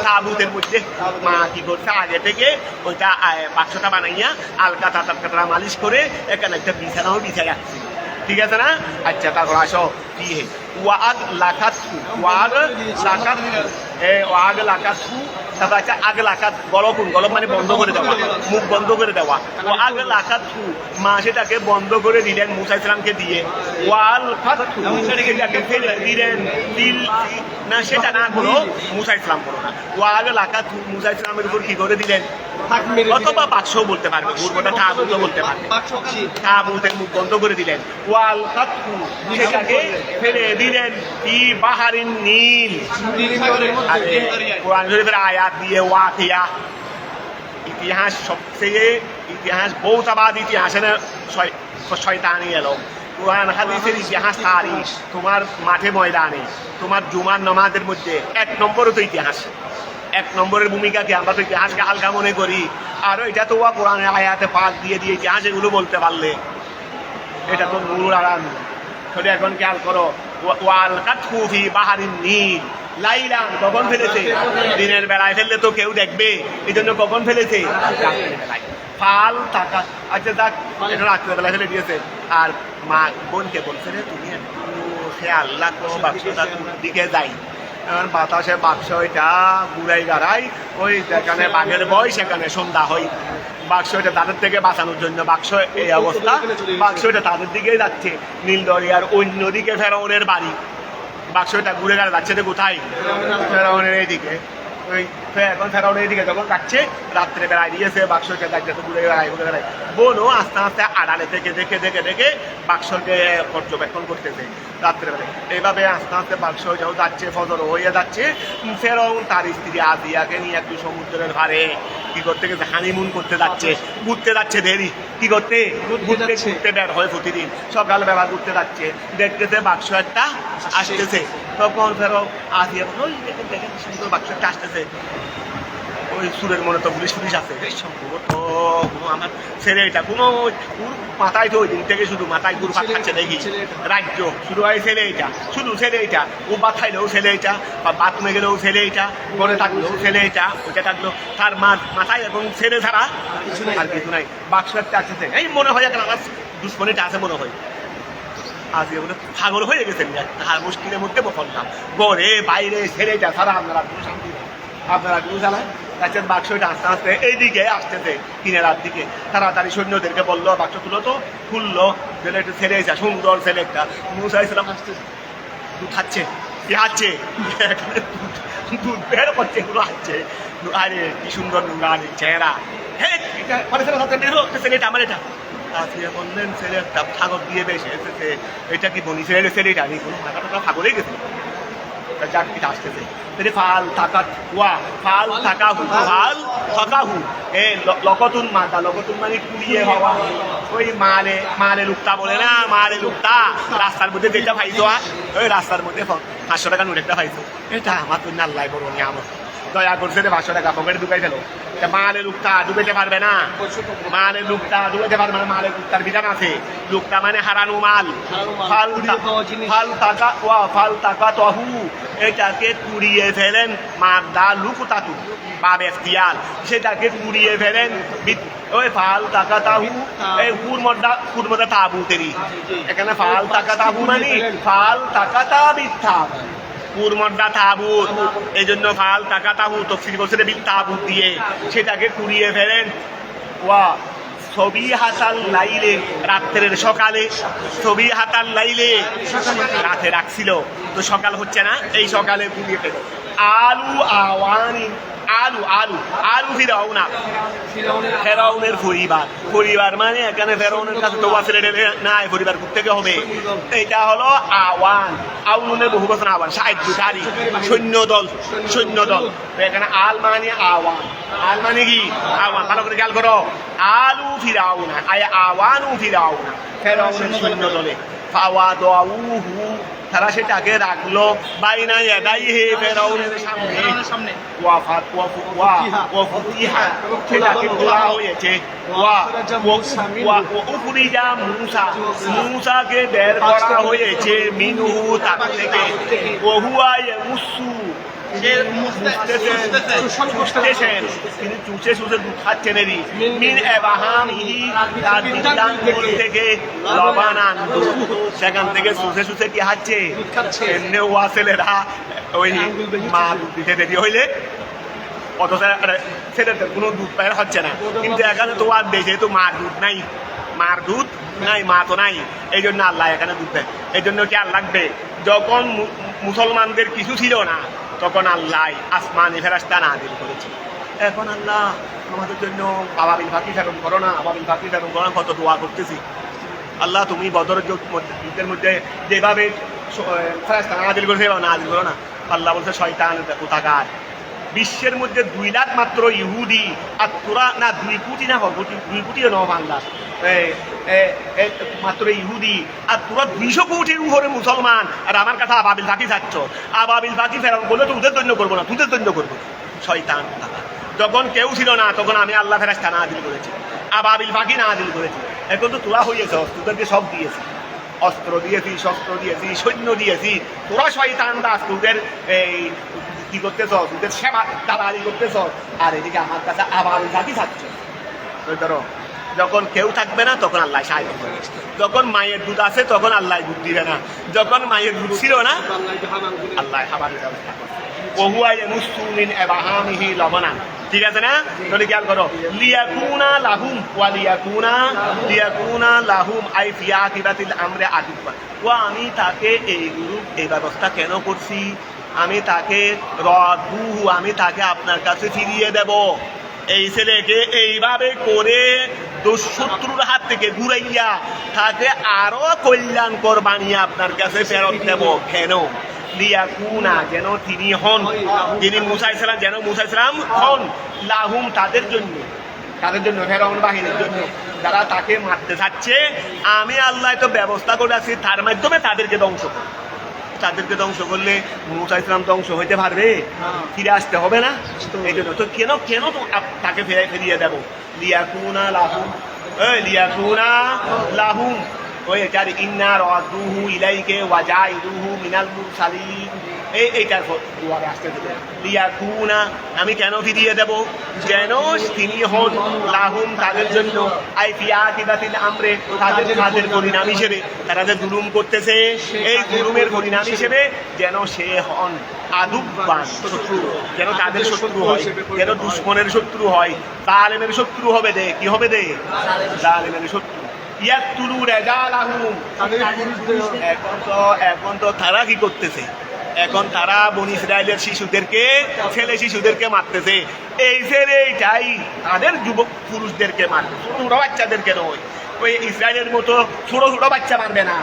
তাবুতের মধ্যে মা কি করছে আগে থেকে ওইটা বাক্সটা বানাইয়া আলকাতা টালকাতা মালিশ করে এখানে একটা বিছানাও বিছাই রাখছে, ঠিক আছে না? আচ্ছা তারপর আসো ফিহে ওয়াগ লাকাতু তারপর আচ্ছা আগ লাকাত গলব মানে বন্ধ করে দেওয়া, মুখ বন্ধ করে দেওয়া। ও আগ লাকাতু মা সেটাকে বন্ধ করে দিলেন মুসা ইসলামকে দিয়ে, ওয়াল ফাতু সেটাকে ফেলে দিলেন না, সেটা না করো মুসা ইসলাম করো না, ওয়াগ লাকাতু মুসা ইসলামের উপর কি করে দিলেন, অথবা বাক্সও বলতে পারবে, পূর্বটা তাবুতও বলতে পারবে, তাবুতের মুখ বন্ধ করে দিলেন। ওয়াল ফাতু সেটাকে ফেলে দিলেন কি বাহারিন নীল। কোরআন শরীফের আয়াত দিয়ে ওয়াকিয়া ইতিহাস সবচেয়ে ইতিহাস বহুতাবাদ ইতিহাসের শয়তানি এলো। কোরআন হাদিসের ইতিহাস তারিখ তোমার মাঠে ময়দানে তোমার জুমার নামাজের মধ্যে 1 নম্বরও তো ইতিহাস, 1 নম্বরের ভূমিকা কি? আমরা তো ইতিহাসকে হালকা মনে করি, আর এটা তো কোরআনের আয়াতে পাক দিয়ে ইতিহাস এগুলো বলতে পারলে এটা তো নুরুল আলাম। সেটা এখন খেয়াল করো, ওয়াল কাতু ফি বাহারিন নীল লাইলান কখন ফেলেছে? দিনের বেলায় ফেললে তো কেউ দেখবে, এই জন্য কখন ফেলেছে? রাত্রের বেলায়। ফাল টাকা আচ্ছা যাক এটা রাত্রের বেলায় ফেলে দিয়েছে, আর মা বোনকে বলছে রে তুমি একটু খেয়াল রাখো বাক্সটা দিকে যাই, বাতাসে বাক্স ওইটা ঘুরাই গাড়াই ওই যেখানে বাঘের বয় সেখানে সন্ধ্যা হয়, বাক্স ওইটা তাদের থেকে বাঁচানোর জন্য বাক্স এই অবস্থা, বাক্স ওইটা তাদের দিকেই যাচ্ছে নীলদরিয়ার অন্যদিকে ফেরাউনের বাড়ি, বাক্সটা ঘুরে গেলে যাচ্ছে তো কোথায়? ফেরাউনের এইদিকে। ওই এখন ফেরাউনের এইদিকে যখন যাচ্ছে রাত্রে বেড়ায় দিয়েছে বাক্সকে যাচ্ছে তো ঘুরে বেড়ায় বোনও আস্তে আস্তে আড়ালে থেকে দেখে বাক্সকে পর্যবেক্ষণ করতেছে রাত্রে বেলায়। এইভাবে আস্তে আস্তে বাক্স যখন যাচ্ছে ফজর হয়ে যাচ্ছে, ফেরাউন তার স্ত্রী আজিয়াকে নিয়ে একটু সমুদ্রের ধারে কি করতে গেছে, হানিমুন করতে যাচ্ছে, ঘুরতে যাচ্ছে দেরি কি করতে ঘুরতে বের হয় প্রতিদিন সকালবেলা ঘুরতে যাচ্ছে, দেখতেছে বাক্স একটা আসতেছে, তখন ফেরাউন আজিয়া ওই দেখেন সুন্দর বাক্স একটা আসতেছে, ওই সুরের মনে তো পুলিশ আছে সম্ভবত আমার ছেলেটা কোনো মাথায় তো ওই দিন থেকে শুধু মাথায় ঘুরপাক খাচ্ছে দেখি রাজ্য শুরু হয় ছেলেটা, শুধু ছেলেটা, ও বাথাইলেও ছেলেটা বা বাথরুমে গেলেও ছেলেটা, ঘরে থাকলেও ছেলেটা, ওইটা থাকলো তার মাথায় এবং ছেলে ছাড়া আর কিছু নাই। বাক্স একটা আসতেছে, এই মনে হয় একটা আমার দুশ্মনীটা আছে মনে হয়, আজকে বলে পাগল হয়ে গেছেন তার মুশকিলের মধ্যে বললাম ঘরে বাইরে ছেলেটা ছাড়া আপনারা কোনো শান্তি নেই, আপনারা কোনো চালায় যাচ্ছেন। বাক্সটা আস্তে আস্তে এইদিকে আসতেছে কিনারার দিকে, তাড়াতাড়ি সৈন্যদেরকে বললো বাক্স তুলো তো, খুললো, ছেলে একটু ছেলে যা সুন্দর ছেলে একটা মুসা ইসলাম আসতেছে, দুধ খাচ্ছে কি হাচ্ছে দুধ বের করছে এগুলো হাচ্ছে, আরে কি সুন্দর নুরানি চেহারা, হ্যাঁ ছেলেটা আমার এটা আসিয়া বললেন ছেলে একটা ফাগর দিয়ে বেশি এসেছে, এটা কি বনি ছেলেটা আমি কোনো মাথাটা ফাগরেই গেছে চাকরিটা আসতেছে ফাল থাকা ওয়া ফাল থাকাহু ফাল থাকাহু এ লকতুন মাতা লগতুন মানে কুড়িয়ে হওয়া, ওই মালে লুকটা বলে না, মালে লুকটা রাস্তার মধ্যে যেটা পাইছো, ওই রাস্তার মধ্যে 500 টাকা নোট একটা পাইছো, এটা আমার তো আল্লাহ বড় নিয়ামত, দয়া করছে রে 500 টাকা পকেটে ঢুকাই ফেলো, মালে লুকটা ডুবেতে পারবে না, মালে লুকটা ডুবেতে পারবে না, মালে লুকটার বিধান আছে, লুকটা মানে হারানো মাল, ফাল টাকা তহু এটাকে কুড়িয়ে ফেলেন, মাদা লুকুতাতু বা ব্যক্তিয়াল সেটাকে কুড়িয়ে ফেলেন, ওই ফাল টাকা তাহু এই কুরমদা তাবুতেরই, এখানে ফাল টাকা তাহু মানে ফাল টাকা তা মিথ্যা কুরমড্ডা তাবুত, এই জন্য ফাল টাকা তাবুত তফসির করছে তাবুত দিয়ে সেটাকে কুড়িয়ে ফেলেন। ওয়া ছবি হাতাল লাইলে রাত্রের সকালে, ছবি হাতাল লাইলে রাতে রাখছিল তো সকাল হচ্ছে না, এই সকালে কুড়িয়ে ফেলো। আলু আওয়ানি আলু আলু আলু ফিরাউনা ফেরাউনের পরিবার মানে এখানে ফেরাউনের কাছে তো ছেলে নাই পরিবার থেকে হবে এটা হলো আওয়ান আউনের বহু বছর আওয়ান সাহায্যকারী সৈন্য দল এখানে আল মানে আওয়ান আল মানে কি আওয়ান ভালো করে খেয়াল করো আলু ফিরাউনা আওয়ানু ফিরাউনা ফেরাউনের সৈন্য দলে তারা সেটাকে রাখলো বাইনা ইয়াদাইহি ফেরাউনের সামনে সেটাকে খোলা হয়েছে উখরিজা মূসাকে বের করা হয়েছে মিনহু তার থেকে ওহুয়া ইয়ামুসু তিনি চুষে দুধ খাচ্ছেন মিন এবাহামিহি তার নিতাঙ্গুল থেকে লবণান সেখান থেকে চুষে কি খাচ্ছে এমনি ওয়া ছেলেরা ওই মা দুধ দিতে দেরি হইলে অথচ ছেলেদের কোনো দুধ পায় হচ্ছে না কিন্তু এখানে তো আর দেশে তো মার দুধ নাই মা তো নাই এই জন্য আল্লাহ এখানে দুধ দেয় এই জন্য কি আর লাগবে যখন মুসলমানদের কিছু ছিল না তখন আল্লাহ আসমানি ফেরেশতা নাযিল করেছে এখন আল্লাহ আমাদের জন্য আবাবিল ফাঁকি ফেরন করো না কত দোয়া করতেছি আল্লাহ তুমি বদরের যুদ্ধের মধ্যে যেভাবে ফেরেশতা নাযিল করেছে নাযিল করো না আল্লাহ বলছে শয়তান কোথাকার বিশ্বের মধ্যে 2 লাখ মাত্র ইহুদি আর তোরা না 2 কোটি না 2 কোটিও নয় বাংলা মাত্র ইহুদি আর তোরা 200 কোটির উপরে মুসলমান আর আমার কথা আবাবিল ফাঁকি চাচ্ছ আবাবিল ফাঁকি ফেরান বলে তো ওদের জন্য করবো না তোদের জন্য করবো শয়তান যখন কেউ ছিল না তখন আমি আল্লাহ ফেরেশতা নাযিল করেছি আবাবিল ফাঁকি নাযিল করেছি এখন তো তোরা হয়েছে তোদেরকে সব দিয়েছি অস্ত্র দিয়েছি শস্ত্র দিয়েছি সৈন্য দিয়েছি তোরা শয়তান দাস তোদের এই কি করতেছ তোদের সেবা দালালি করতেছ আর এদিকে আমার কাছে আবাবিল ফাঁকি চাচ্ছ ধরো যখন কেউ থাকবে না তখন আল্লাহ সাহায্য করবে যখন মায়ের দুধ আছে তখন আল্লাহ দুধ দিবে না যখন মায়ের দুধ ছিল না আল্লাহ খাবারের ব্যবস্থা করবে ওহুয়া ইয়ামুসু মিন এবাহামিহি লবনান ঠিক আছে না তাহলে খেয়াল করো লিয়াকুনা লাহুম আই ফি আকিবাতিল আমরে আকিবা আমি তাকে এই ব্যবস্থা কেন করছি আমি তাকে আপনার কাছে ফিরিয়ে দেব এই ছেলেকে এইভাবে করে দুঃশত্রুর হাত থেকে ঘুরাইয়া তাকে আরো কল্যাণকর বানিয়ে আপনার কাছে ফেরত দেব কেন লিয়াকুনা যেন তিনি হন যিনি মূসা ইসলাম হন লাহুম তাদের জন্য ফেরাউন বাহিনীর জন্য যারা তাকে মারতে চাচ্ছে আমি আল্লাহ তো ব্যবস্থা করে আছি তার মাধ্যমে তাদেরকে ধ্বংস করলে মূসা ইসলাম ধ্বংস হইতে পারবে ফিরে আসতে হবে না এই জন্য তো কেন তো তাকে ফিরিয়ে দেব লিয়াকুনা লাহুম ওই এটার ইন্না রাদুহু ইলাইকে ওয়া জাইলুহু মিনাল মুরসালিন এইটার দুয়ারে আসতে দেবে লিয়াকুনা আমি কেন ফিরিয়ে দেব যেন তিনি হন লাহুম তাদের জন্য আই ফি আকিবাতিল আমরে তাদের পরিণাম হিসেবে তারা যে জুলুম করতেছে এই জুলুমের পরিণাম হিসেবে যেন সে হন আদুব্বান শত্রু যেন তাদের শত্রু হয় যেন দুশ্মনের শত্রু হয় জালেমের শত্রু হবে কি হবে জালেমের শত্রু ইয়াকতুলু রাজালাহুম এখন তো তারা কি করতেছে এখন তারা বনি ইসরায়েলের ছেলে শিশুদেরকে মারতেছে এইটাই তাদের যুবক পুরুষদেরকে মারবে ছোট বাচ্চাদেরকে নয় ওই ইসরায়েলের মতো ছোট বাচ্চা মারবে না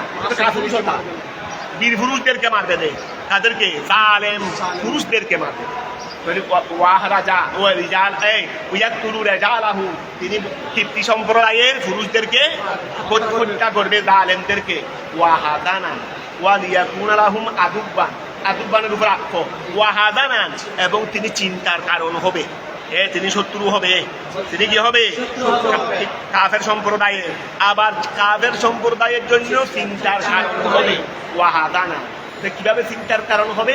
বীর পুরুষদেরকে মারবে তাদেরকে জালেম পুরুষদেরকে মারবে তিনি কীর্তি সম্প্রদায়ের পুরুষদেরকে হত্যা করবে জালেমদেরকে আদুব্বানের উপর আক্ষ ওয়াহাদানান এবং তিনি চিন্তার কারণ হবে তিনি শত্রু হবে তিনি কি হবে কাফের সম্প্রদায়ের আবার কাফের সম্প্রদায়ের জন্য চিন্তার কারণ হবে ওয়াহাদানা কিভাবে চিন্তার কারণ হবে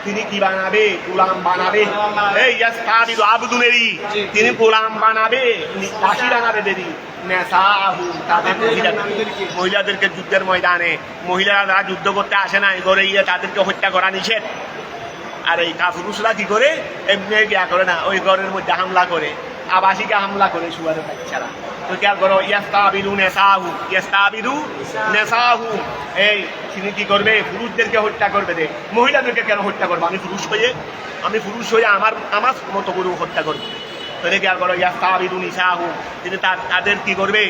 তিনি কি বানাবে গোলাম বানাবে আবদুনেরই তিনি গোলাম বানাবে দাসী বানাবে মহিলাদেরকে যুদ্ধের ময়দানে মহিলারা যারা যুদ্ধ করতে আসে না ঘরে গিয়ে তাদেরকে হত্যা করা নিষেধ আর এই কাপুরুষরা কি করে এমনি করে না ওই ঘরের মধ্যে হামলা করে আবাসিকে হামলা করে শুয়ারে বাচ্চারা তো খেয়াল করো, ইয়াস্তাবিদু নেসাহু, ইয়াস্তাবিদু নেসাহু, এই তিনি কি করবে? পুরুষদেরকে হত্যা করবে। দে মহিলাদেরকে কেন হত্যা করবো? আমি পুরুষ হয়ে আমার মতো গরু হত্যা করবো। তাহলে খেয়াল করো, ইয়াস্তাবিদু নিসাহু, তিনি তাদের কি করবে?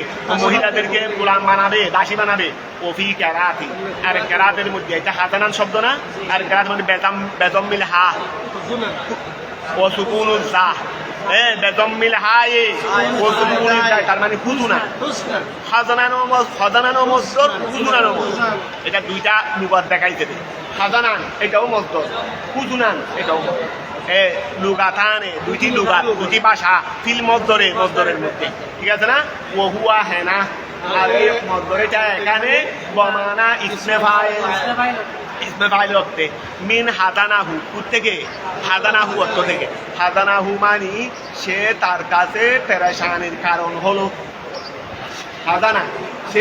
মহিলাদেরকে গোলাম বানাবে, দাসী বানাবে। ওফি কেরাতি, আর কেরাতের মধ্যে এটা হাজানান শব্দ না, আর কেরাতের মধ্যে বেজম্মিল হা ও সুকুনুল জাহ, বেজম্মিল হায়ে ও সুকুনুল জাহ, তার মানে খুজুনা, খাজানানো মসদর, খুজুনানো মসদর। এটা দুইটা লুগাত দেখাইতে দেয়। খাজানান এটাও মসদর, খুজুনান এটাও মসদর। লুগাতানে দুইটি লুগাত, দুটি ভাষা, ফিল মসদরের মধ্যে, ঠিক আছে না? ও হুয়া হেনা, আর এই মসদরেটা এখানে বমানা ইসমে ফাইল অর্থে, মিন হাদানাহু, থেকে হাদানাহু অর্থ থেকে। হাদানাহু মানি সে তার কাছে পেরেশানির কারণ হলো। হাদানা সে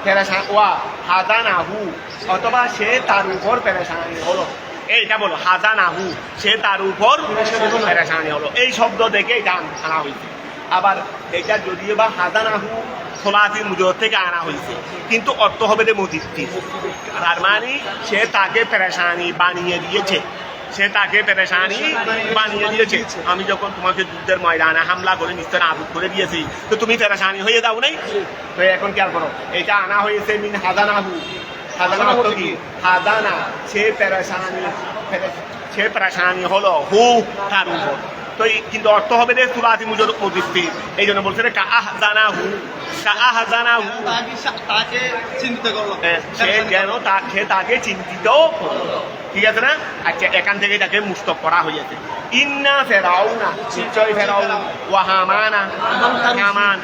পেরেশান ওয়া হাদানাহু, অথবা সে তার উপর পেরেশানি হলো। এইটা বলো, হাদানাহু সে তার উপর পেরেশানি হলো। এই শব্দ দেখে এটা আনা হয়েছে। আবার এটা যদিও বা হাদানাহু সোলাতি মুজর থেকে আনা হয়েছে, কিন্তু অর্থ হবে যে মজিদটি, তার মানে সে তাকে পেরেশানি বানিয়ে দিয়েছে, সে তাকে পেরেশানি বানিয়ে দিয়েছে। আমি যখন তোমাকে যুদ্ধের ময়দানে হামলা করে নিশ্চয় আবুদ করে দিয়েছি, তো তুমি পেরেশানি হয়ে দাও নাই? তো এখন খেয়াল করো, এটা আনা হয়েছে মিন হাদানাহু। হাদানা অর্থ কি? হাদানা সে পেরেশানি হলো হু তার উপর। তো কিন্তু অর্থ হবে যে সুলাতি মুজর মজিদটি। এই জন্য বলছে যে কাআহজানাহু, কাআহজানাহু, তাকে চিন্তিত করলো, সে যেন তাকে চিন্তিত করলো, ঠিক আছে না? আচ্ছা, এখান থেকে তাকে মুস্তক করা হয়েছে। ইন্না ফেরাউনা, নিশ্চয় ফেরাউন, ওয়া হামানা, হামান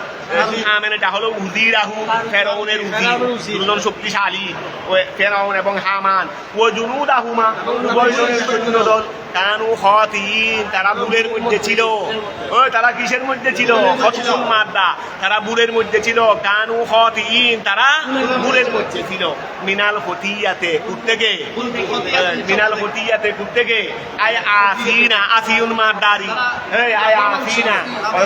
এটা হলো উজিরাহু, ফেরাউনের উজির, দুজন শক্তিশালী ফেরাউন এবং হামান। ও জুনুদাহুমা, উভয়জনের সৈন্যদল, কানু খাতিন, তারা ভুলের মধ্যে ছিল। তারা কিসের মধ্যে ছিল? খতসুম মাদ্দা, তারা ভুলের মধ্যে ছিল। কানু খাতিন, তারা ভুলের মধ্যে ছিল। মিনাল খতিয়াতে, কুত্তেকে মিনাল খতিয়াতে, কুত্তেকে আয় আসিনা, আসিউন মাদ্দারি, আয় আসিনা,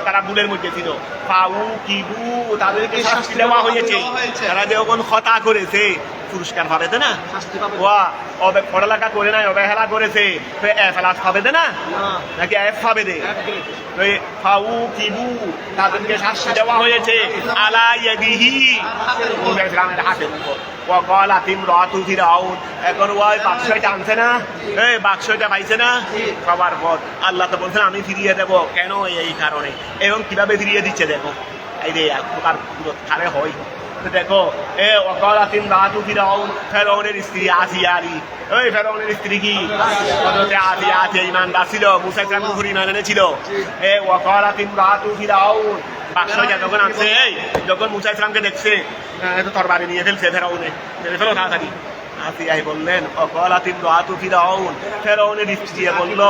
তারা ভুলের মধ্যে ছিল। ফাউ কিবু, তাদেরকে শাস্তি দেওয়া হয়েছে। তারা যখন খতা করেছে পুরস্কার পাবে না? ওয়া পড়ালেখা করে নাই, অবহেলা করেছে, এফেলাস পাবে না নাকি এফ পাবে দে? ফাউ কিবু, তাদেরকে শাস্তি দেওয়া হয়েছে। আলা ইয়াদিহি, মুসা ইসলামের হাতের উপর। ওয়া ক্বালাত ইমরাতু ফিরাউন, এখন ওই বাক্সটা আনছে না, বাক্সটা পাইছে না, সবার পর আল্লাহ তো বলছেন আমি ফিরিয়ে দেবো। কেন? এই কারণে। এবং কিভাবে ফিরিয়ে দিচ্ছে দেখো, এই রে প্রকার খারে হয়। দেখো, ওয়াকালাত ইমরাতু ফিরাউন, ফেরাউনের স্ত্রী আসিয়ারি। ওই ফেরাউনের স্ত্রী কি? হযরত আসিয়া ঈমানদার ছিল, মুসা ইসলামের উপর ঈমান এনেছিল। ওয়াকালাত ইমরাতু ফিরাউন, বাদশাহ যখন আসছে, যখন মুসা ইসলামকে দেখছে, তরবারি নিয়ে ফেলছে ফেরাউনে, ফেলো তাড়াতাড়ি। আসিয়াই বললেন, ওয়াকালাত ইমরাতু ফিরাউন, ফেরাউনের স্ত্রী বলল,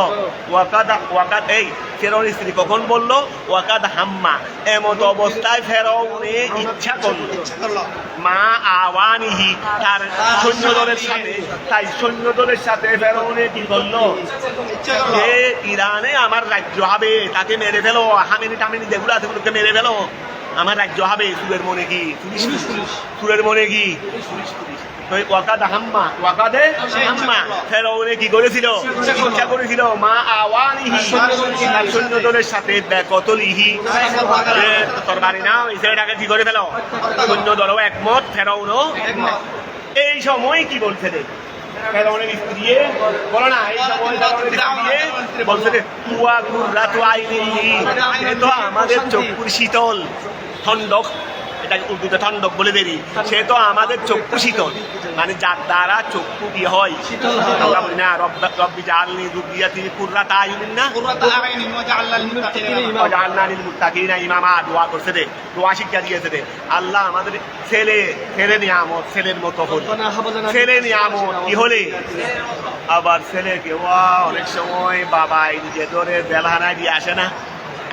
ওয়াকাদ এই ফেরাউনের স্ত্রী কখন বলল? ওয়াকাদ হাম্মা, এমত অবস্থায় ফেরাউনে ইচ্ছা করলো, মা আওয়ানিহি, তার সৈন্যদলের সাথে ফেরাউনে কি করলো? যে ইরানে আমার রাজ্য হবে, তাকে মেরে ফেলো, হামিনি টামিনি যেগুলো আছে ওগুলোকে মেরে ফেলো, আমার রাজ্য হবে। সুরের মনে কি? সুরের মনে কি? ওয়াকাদ হাম্মা, ওয়াকাদে হাম্মা, ফেরাউনে কি করেছিল? ইচ্ছা করেছিল। মা আওয়ানিহি, তার সৈন্যদলের সাথে বেকতলিহি, তরবারি নাও, এই ছেলেটাকে কি করে ফেলো? সৈন্যদলও একমত, ফেরাউনও একমত। এই সময় কি বলছে রে ফেরাউনের স্ত্রী? বলো না, এই সময় ফেরাউনের স্ত্রী বলছে রে, তুয়া কুররাতু আইনিহি, এ তো আমাদের চক্ষুর শীতল, ঠন্ডক, এটা উর্দুতে ঠন্ডক বলে দেরি, সে তো আমাদের চক্ষু শীতল, মানে যার দ্বারা চক্ষু কি হয়? আমরা বলি না রব্বি জাআলনি যুররিয়াতি কুররাতা আয়ুনিন, না ওয়াজআলনা লিল মুত্তাকিনা ইমামা, দোয়া করছে রে, দোয়া শিক্ষা দিয়েছে রে, আল্লাহ আমাদের ছেলে নিয়ামত, ছেলের মতো হল, ছেলে নিয়ামত কি হলে? আবার ছেলেকে অনেক সময় বাবা এই যে ধরে বেলহানা দিয়ে আসে না,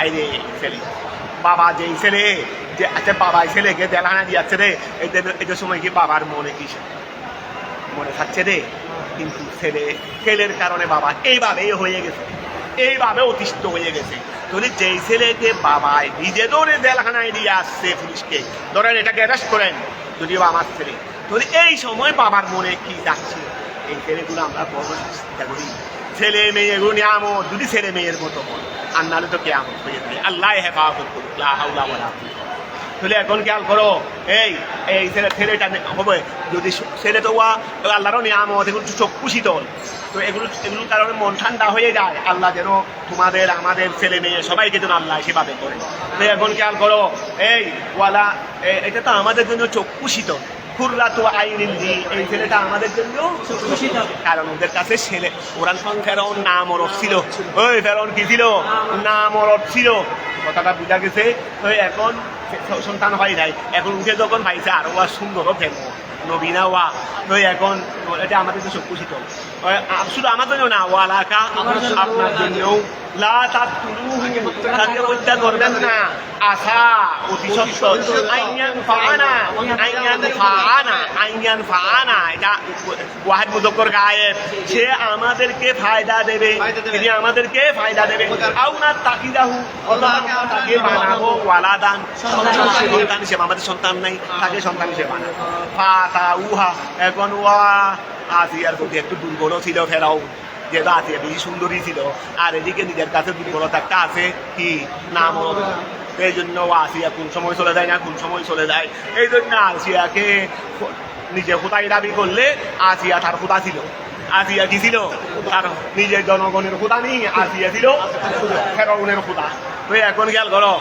এই রে ছেলে, বাবা যেই ছেলে যে আচ্ছা বাবা ছেলেকে দেলহানা দিয়েছে রে, এটার সময় কি বাবার মনে কি মনে থাকছে রে? কিন্তু ছেলের কারণে বাবা এইভাবে হয়ে গেছে, এইভাবে অতিষ্ঠ হয়ে গেছে। তাহলে যেই ছেলেকে বাবায় নিজে ধরে জেলখানায় দিয়ে আসছে পুলিশকে, ধরেন এটাকে অ্যারেস্ট করেন, যদিও আমার ছেলে, তাহলে এই সময় বাবার মনে কি যাচ্ছে? এই ছেলেগুলো আমরা বড় চিন্তা করি, ছেলে মেয়ে এগুলো নিয়ামত, যদি ছেলে মেয়ের মতো হন, আর নাহলে তো কেয়ামত হয়ে যায়। আল্লাহ হেফাজত করুক, লা হাওলা ওয়ালা কুওয়াতা। তাহলে এখন খেয়াল করো, এই এই ছেলেটা হবে, যদি ছেলে তো আল্লাহরও নিয়ামত, এগুলো চক্ষু শীতল, তো এগুলোর কারণে মন ঠান্ডা হয়ে যায়। আল্লাহ যেন তোমাদের আমাদের ছেলে মেয়ে সবাইকে যেন আল্লাহ সেভাবে করে। তো এখন খেয়াল করো, এই ওয়ালা এটা তো আমাদের জন্য চক্ষু শীতল, কুররাতু আইনিন লি, এই ছেলেটা আমাদের জন্য চক্ষু শীতল। কারণ ওদের কাছে ছেলে, ওরা ফেরাউন না মরদ ছিল, ওই ফেরাউন কি ছিল? না মরদ ছিল, কথাটা বুঝা গেছে। তো এখন সন্তান হয় নাই, এখন উঠে যখন পাইছে আরো সুন্দরও ফেলবো নবীনা ওয়া, তো এখন এটা আমাদের তো চক্ষু শীতল। শুধু আমার জন্য না, ওয়ালাকা আপনার জন্যও, লা তাকতুলুহু, তাকে হত্যা করবেন না, আশা অতি সত্য, আইয়ান ফাআনা, এটা ওয়াহিদ মুযাক্কার গায়েব, সে আমাদেরকে ফায়দা দেবে, তিনি আমাদেরকে ফায়দা দেবে। আও না তাকিদাহু, অথবা তাকে বানাবো ওয়ালাদান, সন্তান হিসেবে, আমাদের সন্তান নাই, তাকে সন্তান হিসেবে বানাবো। ফাতাউহা, এখন আসিয়ার প্রতি একটু দুর্বল ছিল ফেরাও, যেহেতু আসিয়া বেশি সুন্দরী ছিল, আর এদিকে নিজের কাছে দুর্বলতা একটা আছে, কি নাম, এই জন্য আসিয়া কোন সময় চলে যায় না, কোন সময় চলে যায়। এই জন্য আসিয়াকে নিজে খোদাই দাবি করলে আসিয়া তার খোদা ছিল। আসিয়া কি ছিল? তার নিজের জনগণের খোদা নেই, আসিয়া ছিল ফেরাউনের খোদা। তো এখন খেয়াল করো,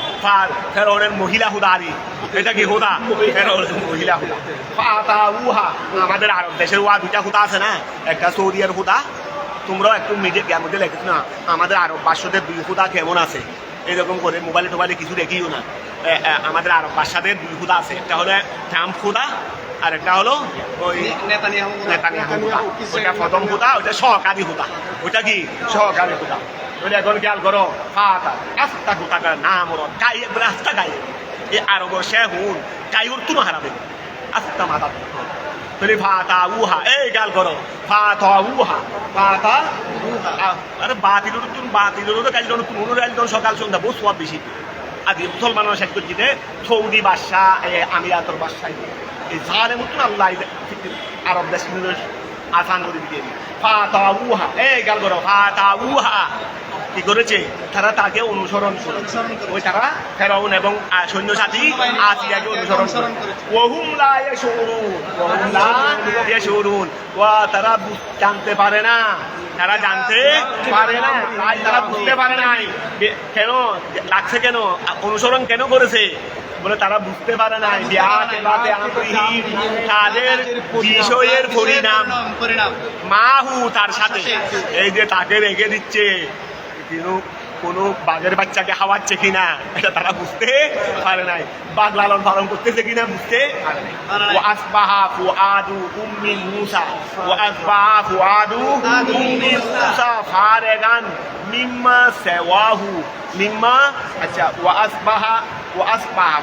ফেরাউনের মহিলা খুদারি, এটা কি খুদা? ফেরাউনের মহিলা খুদা। ফাতাউহা, আমাদের আরব দেশের দুইটা খুদা আছে না, একটা সৌদিয়ার খুদা, তোমরাও একটু মিডিয়ার মধ্যে লেখেছো না, আমাদের আরব বাদশাদের দুই খুদা কেমন আছে, এরকম করে মোবাইলে টোবাইলে কিছু দেখিও না। আমাদের আরব বাদশাদের দুই খুদা আছে, একটা হলো ট্রাম্প খুদা, আর একটা হলো ওই নেতানিয়াহু খুদা। ওইটা প্রথম খুদা, ওইটা সহকারী খুদা। ওইটা কি? সহকারী খুদা। ওইটা এখন খেয়াল করো, ফাতা আস্তা খুদাকার নাম ওর গায়ে, রাস্তা গায়ে, এই আরব শেহুন গাইর তুনো হারাবে আস্তা মাথা। তাহলে ফাতাউহা, এই খেয়াল করো, ফাতাউহা, আরে বাতিলের তো কাজ তুমি সকাল সন্ধ্যা বহু সব বেশি। আজ মুসলমানের শেষ করছিতে সৌদি বাদশাহ, আমিরাতর বাদশাহ, এই জালের মতন আল্লাহ আরব দেশ আসান করে দিতে। ফাতাউহা, এই খেয়াল করো, ফাতাউহা কি করেছে? তারা তাকে অনুসরণ করে, ওই তারা ফেরাউন এবং সৈন্য সাথী আসিয়াকে অনুসরণ করে। ওহুম লা ইয়াশুরুন, তারা জানতে পারে না, তারা জানতে পারে না, তাই তারা বুঝতে পারে নাই। কেন লাগছে, কেন অনুসরণ কেন করেছে? বলে তারা বুঝতে পারে নাই, তাদের বিষয়ের পরিণাম মাহু, তার সাথে, এই যে তাকে রেখে দিচ্ছে, কোনো বাঘের বাচ্চাকে খাওয়াচ্ছে কিনা, এটা তারা বুঝতে পারে নাই। বাঘ লালন পালন করতেছে কিনা বুঝতে পারে নাই। ওয়াসবাহা ফুআদু উম্মি মূসা, ওয়াসবাহা ফুআদু উম্মি মূসা ফারেগান মিম্মা সাওয়াহু, মিম্মা, আচ্ছা, ওয়াসবাহা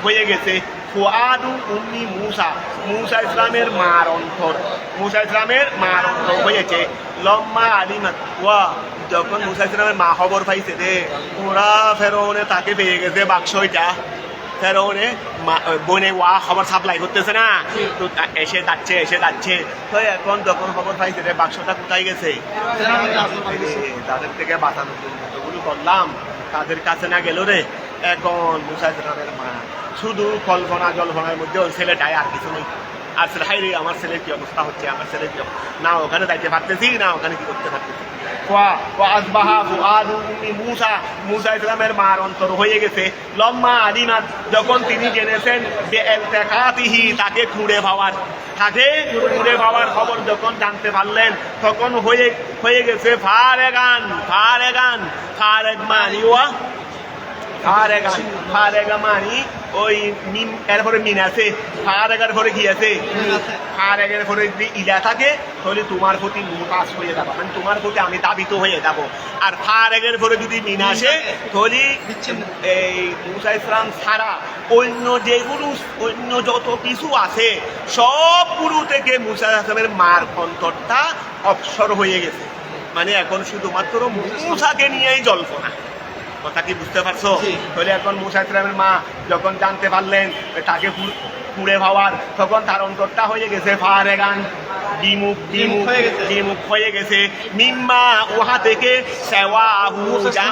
হয়ে গেছে ফুআদু উম্মি মূসা, মূসা ইসলামের মার অন্তর, মূসা ইসলামের মার অন্তর হয়েছে। লম্মা আলিমাত, যখন মূসা ইসলামের মা খবর পাইছে রে, ওরা ফেরাউনে তাকে পেয়ে গেছে বাক্সটা, ফেরাউনে বনে খবর সাপ্লাই করতেছে না, তো এসে যাচ্ছে। তো এখন যখন খবর পাইছে রে বাক্সটা কোথায় গেছে, তাদের থেকে বাঁচানোর জন্য যতগুলো করলাম তাদের কাছে না গেল রে। এখন মূসা ইসলামের মা শুধু কল্পনা জল্পনার মধ্যে ওই ছেলেটাই, আর কিছু নেই। আর ছেলে, হাই রে আমার ছেলের কি অবস্থা হচ্ছে, আমার ছেলের কি না ওখানে যাইতে পারতেছি না, ওখানে কি করতে পারতেছি। মূসা ইসলামের মার অন্তর হয়ে গেছে। লম্মা আলিমাত, যখন তিনি জেনেছেন যে ইলতিকাতিহি, তাকে খুঁড়ে পাওয়ার খবর যখন জানতে পারলেন, তখন হয়ে গেছে ফারেগান, ফারেগা মানি ওই মিম, এরপরে মিন আছে, ফারেগার পরে কি আছে, ফারেগের পরে যদি ইলা থাকে তাহলে তোমার প্রতি মুতাস হয়ে যাবো, মানে তোমার প্রতি আমি দাবিত হয়ে যাব। আর ফারেগের পরে যদি মিন আসে তাহলে এই মূসা ইসলাম ছাড়া অন্য যত কিছু আছে সবগুলো থেকে মূসা ইসলামের মার অন্তরটা অবসর হয়ে গেছে। মানে এখন শুধুমাত্র মূসাকে নিয়েই জল্পনা, কথা কি বুঝতে পারছো? জি। তাহলে এখন মুসা ইসলামের মা যখন জানতে পারলেন তাকে পুড়ে ভাবার, তখন তার অন্তরটা হয়ে গেছে ফারেগান, বিমুখ হয়ে গেছে। বিমুখ হয়ে গেছে। মিম্মা উহা থেকে সেওয়া আহু যা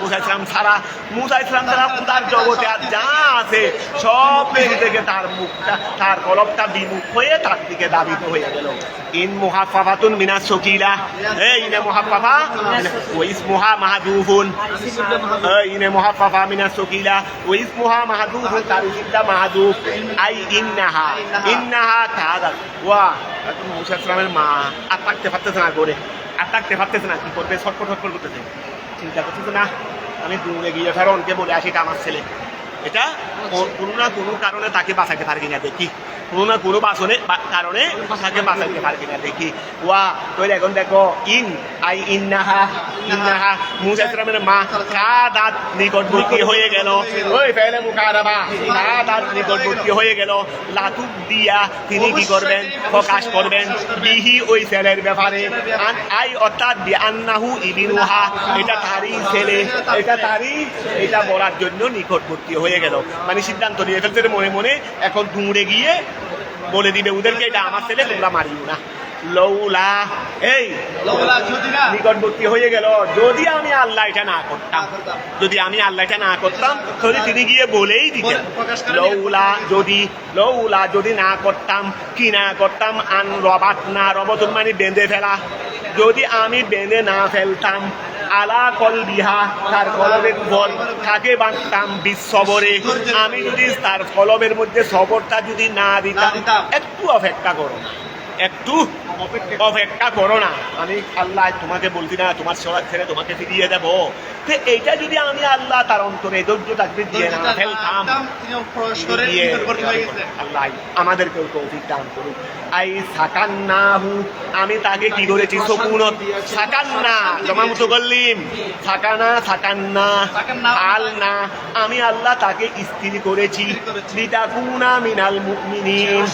মুসা ইসলাম ছাড়া খুদার জগতে আর যা আছে সব কিছু থেকে তার মুখটা, তার কলবটা বিমুখ হয়ে তার দিকে দাবিত হয়ে গেল। ইন মুহাফফাতুন মিনাস সকিলা, ইনে মুহাফফা ওয়া ইসমুহা মাহদুফুন, ইনে মুহাফফা মিনাস সকিলা ওয়া ইসমুহা মাহদুফুন, তার ইসমটা মাহদুফ। আই ইন্নাহা কাযাত ওয়া মুসা ইসলামের মা আর থাকতে পারতেছে না, করে আর থাকতে পারতেছে না, কি করবে? ছটফট করতেছে, চিন্তা করতেছে না আমি দূরে গিয়ে ফেরনকে বলে আসি এটা আমার ছেলে। এটা কোনো না কোনো কারণে তাকে বাঁচাতে পারে কিনা দেখি, কোনো না কোনো কারণে তাকে বাঁচাতে পারে কিনা দেখি। ওয়া তৈরি এখন দেখো ইন্নাহা মুসা ইসলামের মা কাদাত নিকটবর্তী হয়ে গেল, ওই ফেলে মুকারাবা কাদাত নিকটবর্তী হয়ে গেল। লাতুব দিয়া তিনি কি করবেন? প্রকাশ করবেন বিহি ওই ছেলের ব্যাপারে, অর্থাৎ আন্নাহু ইবিনুহা, এটা তারই ছেলে, এটা বলার জন্য নিকটবর্তী হয়ে গেল। মানে সিদ্ধান্ত নিয়ে ফেলছে মনে মনে, এখন দূরে গিয়ে বলে দিবে ওদেরকে এটা আমার ছেলে, তোমরা মারিও না। লৌলা নিকটবর্তী হয়ে গেল, যদি আমি আল্লাহ এটা না করতাম, তাহলে তিনি গিয়ে বলেই দিতেন। লৌলা যদি না করতাম, কি না করতাম? আন রবাত না, রবতুন মানে বেঁধে ফেলা, যদি আমি বেঁধে না ফেলতাম, আলা কলবিহা, তার কলবের উপর তাকে বাঁধতাম বিশ্ববরে, আমি যদি তার কলবের মধ্যে সবরটা যদি না দিতাম, একটু অপেক্ষা করো না, আমি আল্লাহ তোমাকে বলছি না তোমার ছেড়ে তোমাকে ফিরিয়ে দেবো। তো এইটা যদি আমি আল্লাহ তার অন্তরে ধৈর্যটা দিয়ে না ফেলতাম, আল্লাহ আমাদেরকেও তৌফিক দান করুক। আই সাকান্নাহু, আমি তাকে কি করেছি? সুকুনত সাকান্না, জমা মুতাকাল্লিম, সাকান্না আলনা, আমি আল্লাহ তাকে স্থির করেছি। লিতাকুনা মিনাল মুমিনিন,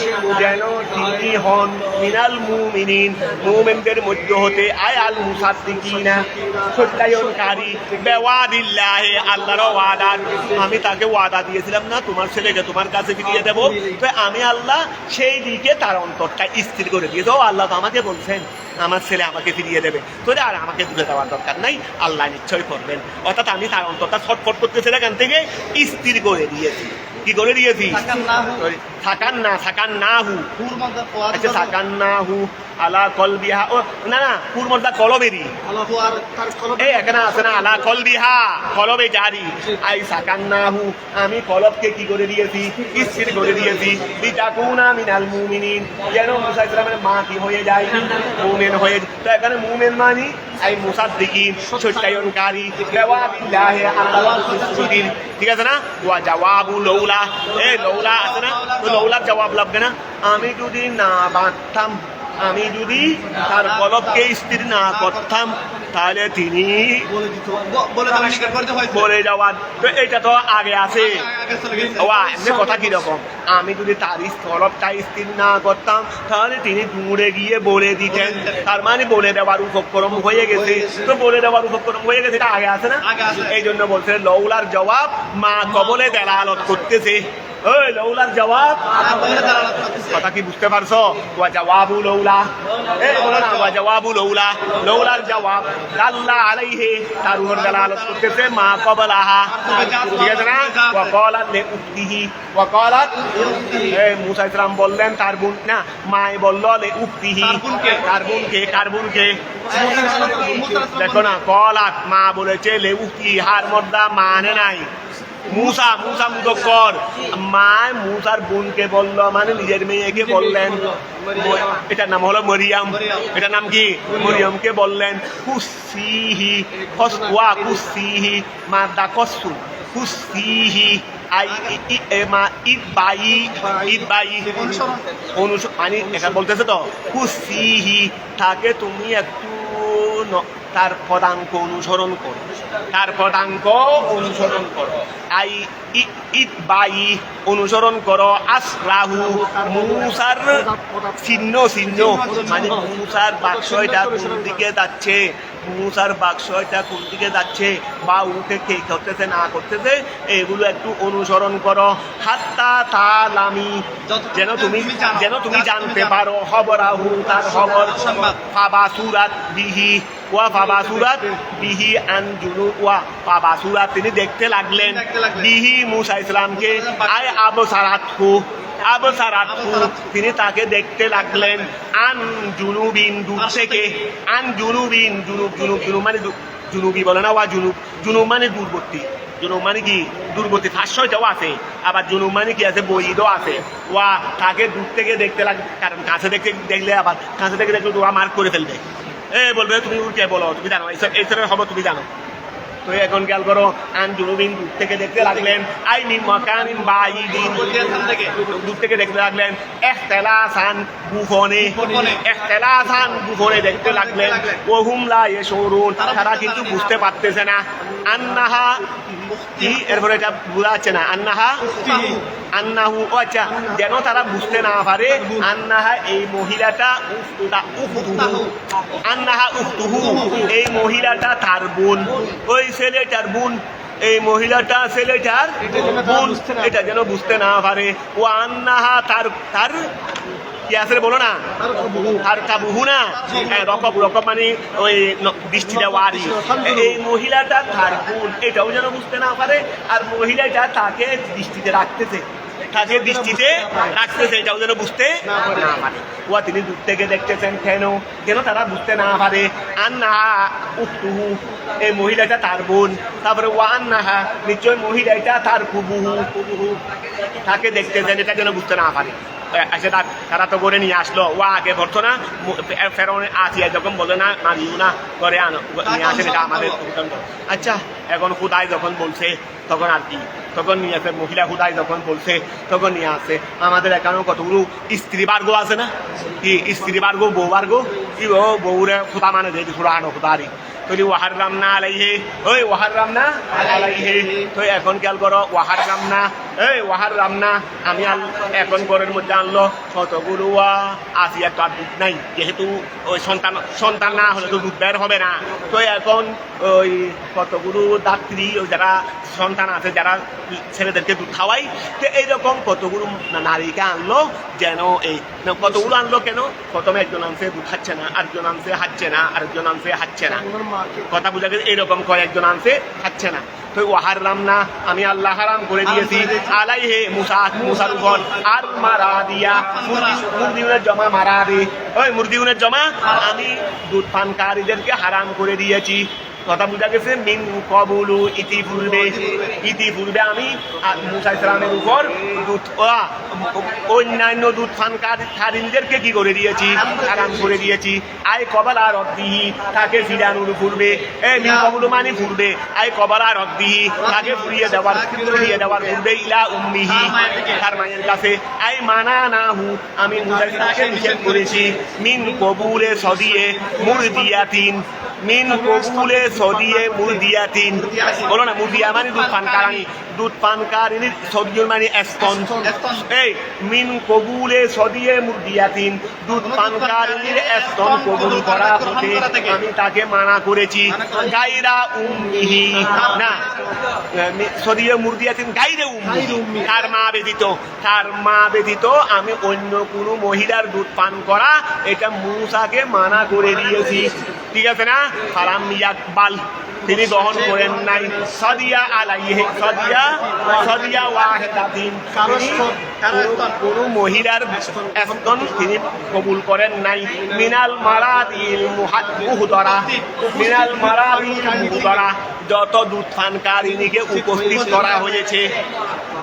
যেন তিনি হন মিনাল মুমিনিন, মুমিনদের মধ্যে হতে। আয় আল মুসাদ্দিকিনা, সত্যায়নকারী। বেওয়াদিল্লাহি, আল্লাহর ওয়াদা, আমি তাকে ওয়াদা দিয়েছিলাম না তোমার ছেলেকে তোমার কাছে ফিরিয়ে দেব, তো আমি আল্লাহ সেই দিকে তার অন্তরটা স্থির করে দিয়েছে। ও আল্লাহ তো আমাকে বলছেন আমার ছেলে আমাকে ফিরিয়ে দেবে, তো আর আমাকে দূরে দেওয়ার দরকার নাই, আল্লাহ নিশ্চয় করবেন। অর্থাৎ আমি তার অন্তরটা ছটফট করতেছে এখান থেকে স্থির করে দিয়েছি। কি করে দিয়েছি? সাকান্নাহু, আচ্ছা সাকান্নাহু আলা কলবিহা, ও না কুরমর্দা কলবেরই, এই এখানে আছে না আলা কলবিহা, কলবে জারি। আই সাকান্নাহু, আমি কলবকে কি করে দিয়েছি? স্থির করে দিয়েছি। লিতাকুনা মিনাল মুমিনিন, যেন মুসা ইসলামের মা কি হয়ে যায়? মুমিন হয়ে। তো এখানে মুমিন মানি আই মুসাদ্দিকিন, সত্যায়নকারী। বেওয়াদিল্লাহি, আল্লাহর সুদিন, ঠিক আছে না? ওয়া জাওয়াবু লৌলা, লৌলা আছে না, তো লৌলার জবাব লাগবে না। আমি যদি না বাঁধতাম, আমি যদি তার কলবকে স্থির না করতাম, তাহলে তিনি বলে যাওয়ার, তো এটা তো আগে আছে। এমনি কথা কিরকম? আমি যদি তার কলবটা স্থির না করতাম, তাহলে তিনি দূরে গিয়ে বলে দিতেন, তার মানে বলে দেওয়ার উপক্রম হয়ে গেছে। তো বলে দেওয়ার উপক্রম হয়ে গেছে, এটা আগে আছে না? এই জন্য বলছে লৌলার জবাব মা কবলে দেলালত করতেছে। ওই লৌলার জবাব, কথা কি বুঝতে পারছো? ওয়া জাওয়াবু লৌলা, বলো না ওয়া জাওয়াবু লৌলা, লৌলার জবাব দাল্লা আলাইহি, তার উপর দালালত করতেছে মা কবলাহা, ঠিক আছে না? ওয়া ক্বালাত লিউক্তিহি, ওয়া ক্বালাত, মুসা ইসলাম বললেন তার বোন, না মায়ে বলল লিউক্তিহি, কার বোনকে, দেখো না ক্বালাত, মা বলেছে লিউক্তিহি, হার মধ্যে মানে নাই। মুসা মুদক্কর, মা মুসার বোনকে বলল, মানে নিজের মেয়েকে বললেন, এটার নাম হলো মরিয়াম, এটার নাম কি? মরিয়মকে বললেন কুসিহি, ফসওয়া কুসিহি, মাদা কসু কুসিহি, মানে এটা বলতেছে তো কুসিহি, তাকে তুমি একটু তার পদাঙ্ক অনুসরণ করো, ইতবাই অনুসরণ করো আসরাহু মুসার চিহ্ন চিহ্ন মানে মুসার বাক্সটা কোন দিকে যাচ্ছে, মুসার বাক্সটা কোন দিকে যাচ্ছে বা উঠে কে করতেছে না করতেছে এগুলো একটু অনুসরণ করো। হাত্তা তালামি যেন তুমি জানতে পারো খবরাহু তার খবর। ফাবাসুরাত বিহি ওয়া ফাবাসুরাত বিহি আন জুনু ওয়া ফাবাসুরাত তিনি দেখতে লাগলেন বিহি মুসা ইসলামকে আয় আবসারাতহু তিনি তাকে দেখতে লাগলেন আন জুনুবিন দূর থেকে। আন জুনুবিন জুনুব মানে জুনুবি বলে না, ওয়া জুনুব মানে দূরবর্তী। জুনুব মানে কি দূরবর্তী, 500টাও আছে, আবার জুনুব মানে কি আছে বইদও আছে। ওয়া তাকে দূর থেকে দেখতে লাগবে, কারণ কাছে দেখলে আবার কাছে থেকে দেখলে ওয়া মার্ক করে ফেলবে, বলবে তুমি উল্টে বলো, তুমি জানো এইসবের খবর তুমি জানো। তো এখন খেয়াল করো আন জুনুবিন দূর থেকে দেখতে লাগলেন, আই মিন মাকানিন বাইদিন দূর থেকে দেখতে লাগলেন, ইখতিলাসান গুফনে দেখতে লাগলেন। ওহুম লা ইয়াশুরুন তারা কিন্তু বুঝতে পারতেছে না। আন্নাহা কি এরপরে এটা বোঝা যাচ্ছে না, আন্নাহু আচ্ছা যেন তারা বুঝতে না পারে আন্নাহা এই মহিলাটা আন্নাহা উখতুহু এই মহিলাটা তার বোন, ওই ছেলেটার বোন, এই মহিলাটা ছেলেটার বোন, এটা যেন বুঝতে না পারে। ও আন্নাহা তার কি আছে বলো না, আর কাবুহু না, রকব মানে ওই দৃষ্টিটা ওয়ারি, এই মহিলাটা তার বোন এটাও যেন বুঝতে না পারে। আর মহিলাটা তাকে দৃষ্টিতে রাখতেছে এটাও যেন বুঝতে না পারে। ওয়া তিনি দূর থেকে দেখতেছেন কেন তারা বুঝতে না পারে। আন্নাহা উখতুহু এই মহিলাটা তার বোন, তারপরে ওয়া আন্নাহা নিশ্চয় মহিলাটা তার কুবুহু তাকে দেখতেছেন এটা যেন বুঝতে না পারে। তারা তো করে নিয়ে আসলো, ও আগে ভরতো না, ফেরাউনের আসিয়া যখন বলে না মারিও না করে আনো নিয়ে আসেন, এটা আমাদের। আচ্ছা এখন খুদাই যখন বলছে তখন আর কি, তখন নিয়ে আসে মহিলা খুদাই যখন বলছে তখন নিয়ে আসে। আমাদের এখানেও কতগুলো স্ত্রী বার্গ আছে না, কি স্ত্রী বার্গ বউ বার্গ, কি বউরে খুদা মানে যে খুদা আনো খুদারি তৈরি ওয়াহার রামনা আলাইহে, ওই ওয়াহার রামনা আলাইহে। তো এখন খেয়াল করো ওয়াহার রামনা, ওয়াহার রামনা আমি এখন ঘরের মধ্যে আনলো কতগুলো আসিয়া তো আর দুধ নাই, যেহেতু ওই সন্তান না হলে তো দুধ বের হবে না। তো এখন ওই কতগুলো দাত্রী ওই যারা সন্তান আছে যারা ছেলেদেরকে দুধ খাওয়াই, তো এইরকম কতগুলো নারীকে আনলো যেন এই কতগুলো আনলো কেন, প্রথমে একজন আনছে দুধ খাচ্ছে না, আরেকজন আনছে হাঁটছে না, আরেকজন আনছে হাঁটছে না, কথা বুঝা গেছে এইরকম কয়েকজন আনছে খাচ্ছে না। তো ওয়াহার রামনা আমি আল্লাহ হারাম করে দিয়েছি আলাইহে মুসার উপর আর মারা দিয়া মুরদিউনের জমা মারা দে, ওই মুরদিউনের জমা আমি দুধ পানকারীদেরকে হারাম করে দিয়েছি। কথা বুঝা গেছে মিন কবুলু ইতিপূর্বে আমি মুসা ইসলামের উপর অন্যান্য দুধ পানকারীদেরকে কি করে দিয়েছি হারাম করে দিয়েছি। আয় কবালা রদ্দিহি তাকে ফিরানোর পূর্বে, মিন কবুলু মানে পূর্বে, আয় কবালা রদ্দিহি তাকে ফিরিয়ে দেওয়ার পূর্বে ইলা উম্মিহি তার মায়ের কাছে, আয় মানা নাহু আমি মুসা ইসলামকে নিষেধ করেছি মিন কবুলে সদিয়ে মুরদিয়াতিন, মিন কবুলে সদিয়ে মুরদিয়াতিন বলো না, মুরদিয়া মানে দুধ পানকারিনী সদিয়ে মানে স্তন, এই মিন কবুলে সদিয়ে মুরদিয়াতিন দুধ পানকারিনীর স্তন কবুল করা হতে আমি তাকে মানা করেছি। গায়রা উম্মিহি না সদিয়ে মুরদিয়াতিন গায়রে উম্মিহি তার মা ব্যতীত আমি অন্য কোনো মহিলার দুধ পান করা এটা মুসাকে মানা করে দিয়েছি, ঠিক আছে না। ফালাম ইয়াকবাল তিনি গ্রহণ করেন নাই, সাদিয়া আলাইহি সাদিয়া ওয়াহিদাতিন কোন মহিলার স্তন তিনি কবুল করেন নাই। মিনাল মারাদিল মুহদরা যত দুধ পানকারিনীকে উপস্থিত করা হয়েছে,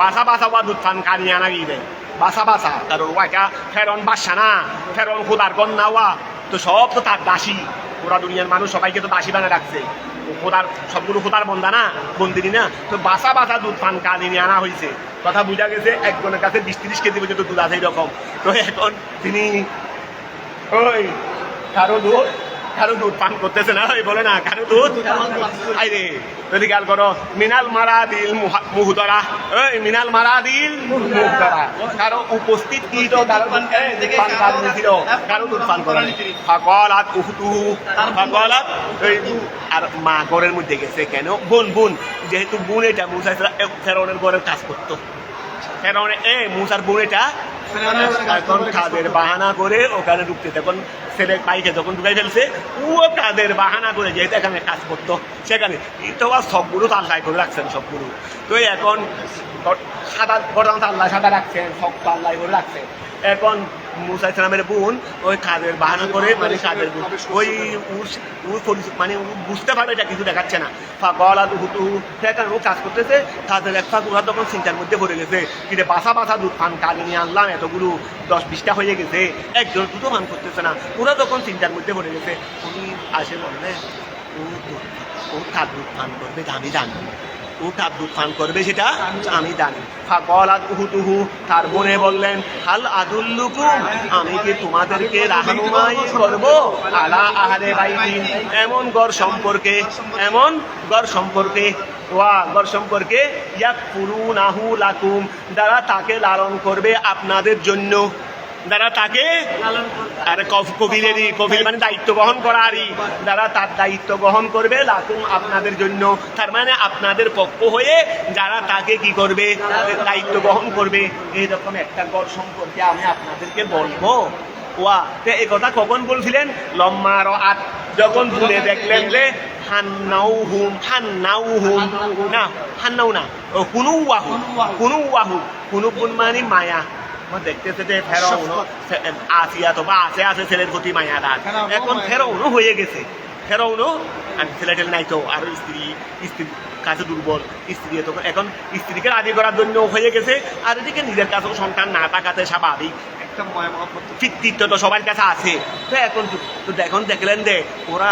বাসা বা দুধ পানকারিনী আনা গিয়ে বাসা কারণ ওয়াকা ফেরন বাসা না, ফেরন খুদার কন্যা ওয়া তো সব তো তার দাসী, পুরা দুনিয়ার মানুষ সবাইকে তো দাসী বানা রাখছে, খোদার সবগুলো খোদার বন্দা না বন্দিনী না, তো বাসা দুধ পানকারিনী আনা হয়েছে। কথা বুঝা গেছে একজনের কাছে 20-30 কেজি পর্যন্ত দুধ আছে এরকম। তো এখন তিনি ওই কারো দুধ কারো দুধ পান করতেছে না, ওই বলে না কারো দুধ আই রে যদি খেয়াল করো মিনাল মারাদিল মুহদরা, ওই মিনাল মারাদিল মুহদরা, কারো উপস্থিত কি তো কারো পান ছিল, কারো দুধ পান করা ফাকলাত উহতুহু, ফাকলাত আর মা ঘরের মধ্যে গেছে কেন, বোন যেহেতু বোন এটা মুসা ফেরাউনের ঘরের কাজ করতো, ফেরাউনের মুসার বোন এটা এখন কাদের বাহানা করে ওখানে ঢুকতে, তখন ছেলে বাইকে যখন ঢুকাই ফেলছে ও কাদের বাহানা করে যেহেতু এখানে কাজ করতো সেখানে তো আর সবগুলো তো আল্লাহ করে রাখছেন সবগুলো, তো এখন সাদা গরম আল্লাহ সাদা রাখছেন, সব তো আল্লাহ করে রাখছেন। এখন মুসা ইসলামের বোন ওই কাদের বাহানা করে, মানে কাদের বোন ওই মানে বুঝতে পারবে এটা কিছু দেখাচ্ছে না, ফাঁকা হুতু সেখানে ও কাজ করতেছে, কাদের এক ফাঁক ওরা তখন চিন্তার মধ্যে পড়ে গেছে, কিন্তু বাসা দুধ পান কাজে নিয়ে আনলাম এতগুলো 10-20টা হয়ে গেছে, একজন দুধও পান করতেছে না, ওরা তখন চিন্তার মধ্যে পড়ে গেছে। উনি আসে বললে ও কার দুধ পান করবে আমি জানি, ও কার দুধ পান করবে সেটা আমি জানি। ফাকলাত উহতুহু, তার বোনে বললেন হাল আদুল্লুকুম, আমি কি তোমাদেরকে রাহনুমাই করব আলা আহলে বাইতিন, এমন ঘর সম্পর্কে ইয়াকফুরুনাহু লাকুম, যারা তাকে লালন করবে আপনাদের জন্য, যারা তাকে আরে কবিল মানে দায়িত্ব বহন করা, আরই যারা তার দায়িত্ব বহন করবে লাকুম আপনাদের জন্য, তার মানে আপনাদের পক্ষ হয়ে যারা তাকে কি করবে দায়িত্ব বহন করবে, এইরকম একটা ঘর সম্পর্কে আমি আপনাদেরকে বলবো। ওয়া এই কথা কখন বলছিলেন, লম্মার আত, যখন শুনে দেখলেন যে হুনুগুন মানে মায়া, দেখতেছে যে ফেরাউন আসিয়া তো বা আছে ছেলের প্রতি মায়া দান, এখন ফেরাউনও হয়ে গেছে, ফেরাউনও ছেলে নাই তো, আর স্ত্রীর কাছে দুর্বল, স্ত্রী তো এখন স্ত্রীকে রাজি করার জন্য হয়ে গেছে, আর এদিকে নিজের কাছেও সন্তান না থাকাতে স্বাভাবিক কৃতিত্ব তো সবার কাছে আছে, তো এখন দেখলেন যে ওরা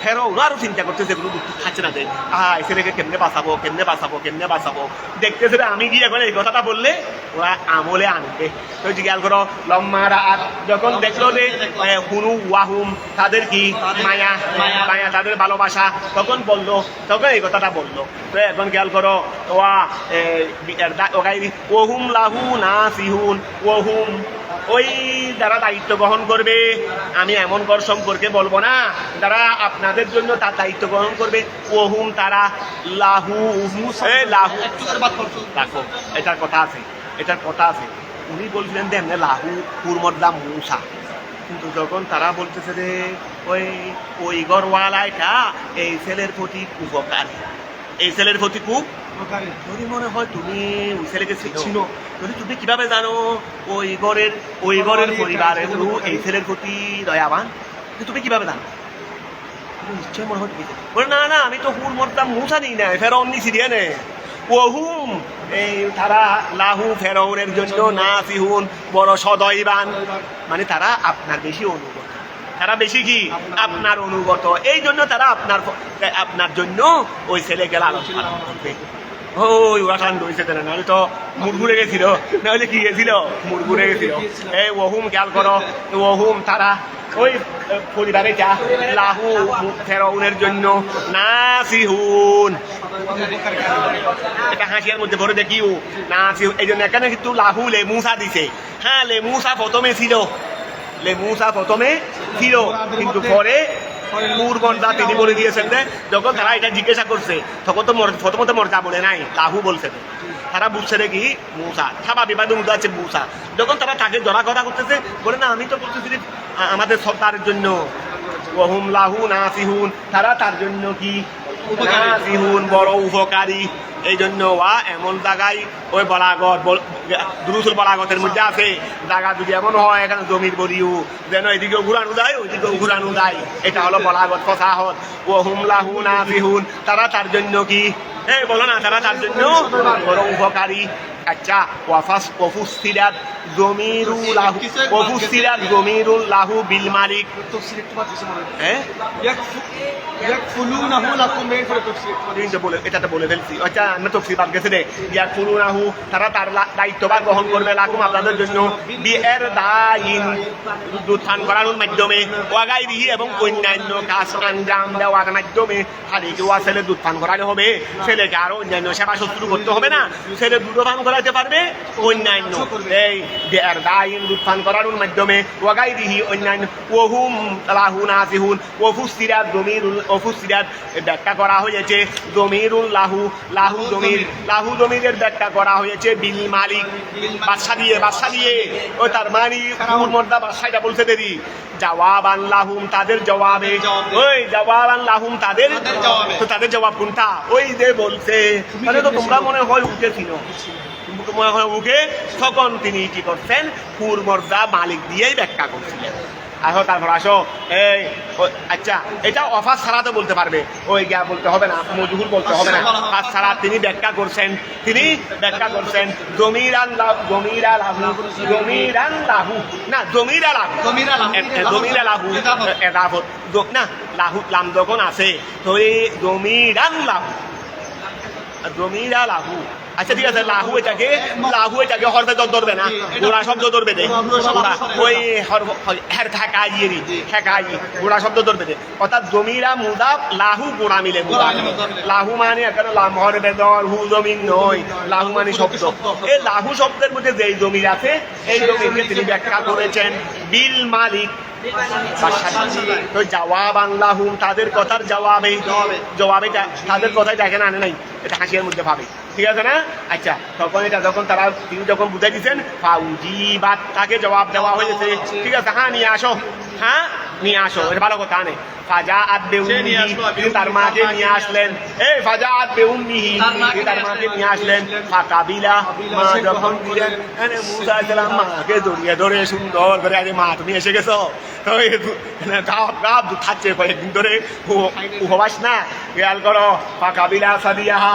ফেরাউন আরো চিন্তা করতেছে, কোনো দুঃখ খাচ্ছে না যে ছেলেকে কেমনে বাঁচাবো, দেখতেছে আমি গিয়ে এখন এই কথাটা বললে ওরা আমলে আনবে। তো জিজ্ঞাসা করো লম্মারা, আর যখন দেখলো যে হুনু ওয়াহুম তাদের কি মায়া তাদের ভালোবাসা, তখন এই কথাটা বললো। তো এখন খেয়াল করো ওহুম লাহু নাসিহুন, ওহুম ওই যারা দায়িত্ব বহন করবে, আমি এমন ঘর সম্পর্কে বলবো না যারা আপনাদের জন্য তার দায়িত্ব বহন করবে, ওহুম তারা লাহু দেখো এটার কথা আছে, উনি বলছিলেন যে এমনি লাহু কুরমদ্দাম মুসা, কিন্তু যখন তারা বলতেছে যে ওই ঘরওয়ালাটা এই ছেলের প্রতি উপকারী, এই ছেলের প্রতি খুব যদি মনে হয় তুমি ওই ছেলেকে চিনো, তুমি কিভাবে জানো ওই ঘরের পরিবারের এই ছেলের প্রতি দয়াবান, তুমি কিভাবে জানো? নিশ্চয় মনে হয় না আমি তো হুর মরতাম মুসা নিই না, ফেরাউন নিছি দিয়ে নে ওহুম এই তারা লাহু ফেরাউনের জন্য নাসিহুন বড় সদয়বান, মানে তারা আপনার বেশি অনুগত, তারা বেশি কি আপনার অনুগত, এই জন্য তারা আপনার জন্য ওই ছেলেকে লালন পালন করবে। ওই ওরা ঠান্ডা হয়েছে না, নাহলে তো মুরগুড়ে গেছিল, নাহলে কি গেছিল মুরগুড়ে গেছিল। এই ওহুম খেয়াল করো, ওহুম তারা ওই পরিবারে যা লাহু ফেরাউনের জন্য নাসিহুন, এটা হাসিয়ার মধ্যে ভরে দেখিও নাসিহুন, এই জন্য এখানে কিন্তু লাহু লেমুসা দিছে। হ্যাঁ লেমুসা প্রথমে ছিল, কিন্তু পরে পূর্বটা তিনি বলে দিয়েছেন যে যখন তারা এটা জিজ্ঞাসা করছে তখন তো প্রথমত মর্যা বলে নাই, লাহু বলছে, তারা বুঝছে নাকি মুসা, স্বাভাবিক মুসা আছে মুসা, যখন তারা তাকে জড়া কথা করতেছে বলে না আমি তো বলতেছি আমাদের সরকারের জন্য, ওহুম লাহু নাসিহুন তারা তার জন্য কি নাসিহুন বড় উপকারী, এই জন্য এমন জায়গায় ওই বলাগত দুরুসুল বলাগতের মধ্যে আছে, জায়গা যদি এমন হয় এখানে জমির বলিও যেন এদিকেও ঘুরানো যায় ওইদিকেও ঘুরানো যায়, এটা হলো বলাগত ফসাহত। ওহুম লাহু নাসিহুন তারা তার জন্য কি বলো না, তারা তার জন্য বড় উপকারী। আচ্ছা ওয়াফুসিরাত জমিরুল লাহু ওফুসিরাত জমিরুল লাহু বিল মালিক তফসির একটু বাদ দিছে মনে হয়। হ্যাঁ ইয়াকফুলুনাহু লাকুম মেন করে তফসির একটু বাদ দিছে। তিনটে বলে এটাতে বলে ফেলছি আচ্ছা আমরা তো বাদ গেছে রে ইয়াকুলুনাহু তারা তার দায়িত্বভার গ্রহণ করবে লাকুম আপনাদের জন্য বিএর দাইন দুধ পান করানোর মাধ্যমে ওয়াগাইরিহি এবং অন্যান্য কাজ আঞ্জাম দেওয়ার মাধ্যমে খালি কেউ ছেলে দুধ পান করালে হবে ছেলেকে আরো অন্যান্য সেবা শুশ্রূ করতে হবে না ছেলে দুধও পান করাতে পারবে অন্যান্য এই বিএর দাইন দুধ পান করানোর মাধ্যমে ওয়াগাইরিহি অন্যান্য ওহুম লাহু নাসিহুন ওফুসিরাত জমিরুল ওফুসিরাত ব্যাখ্যা করা হয়েছে জমিরুল লাহু লাহু জমিরের ব্যাখ্যা করা হয়েছে বিল মালিক বাদশা দিয়ে ও তার মানে মর্দা বাদশাটা বলছে দেরি জবাব আল্লাহুম তাদের জবাবে ওই জবাব আল্লাহুম তাদের তো তাদের জবাব কোনটা ওই যে বলছে তাহলে তো তোমরা মনে হয় উঠেছিল মনে হয় উঠে তখন তিনি কি করছেন মর্দা মালিক দিয়েই ব্যাখ্যা করছিলেন আসো তারপর আসো এই আচ্ছা এটা অফার ছাড়া তো বলতে পারবে ওই গিয়া বলতে হবে না মজহুর বলতে হবে না কাজ ছাড়া তিনি ব্যাখ্যা করছেন জমিরান লাহু এদাফত না লাহু লাম যখন আছে তো এই জমিরান লাহু আচ্ছা ঠিক আছে লাহু এটাকে হরফে জদ ধরবে না গোড়া শব্দ ধরবে দে ওই গোড়া শব্দ ধরবে দে অর্থাৎ জমিরা মুদাফ লাহু গোড়া মিলে মুদাফ লাহু মানে এখানে লাম হরফে দর হু জমিন নয় লাহু মানে শব্দ এই লাহু শব্দের মধ্যে যেই জমির আছে এই জমিকে তিনি ব্যাখ্যা করেছেন বিল মালিক তো জবাব আল্লাহুম তাদের কথার জবাবে তাদের কথাই দেখেন আনে নাই এটা হাসির মধ্যে ভাবে ঠিক আছে না আচ্ছা তখন এটা তিনি যখন বুঝাই দিচ্ছেন ফাউজিবাত তাকে জবাব দেওয়া হয়েছে ঠিক আছে নিয়ে আসো এটা ভালো কথা আনে ফাজাআত বিউম্মিহি তিনি তার মাকে নিয়ে আসলেন ফাজাআত বিউম্মিহি তিনি তার মাকে নিয়ে আসলেন ফাকাবিলা মা যখন দিলেন মুসা আলাইহিস সালাম মাকে জড়িয়ে ধরে সুন্দর করে আরে মা তুমি এসে গেছো তো গাব থাকছে কয়েকদিন ধরে উপবাস না খেয়াল করো ফাকাবিলা সাদিয়াহা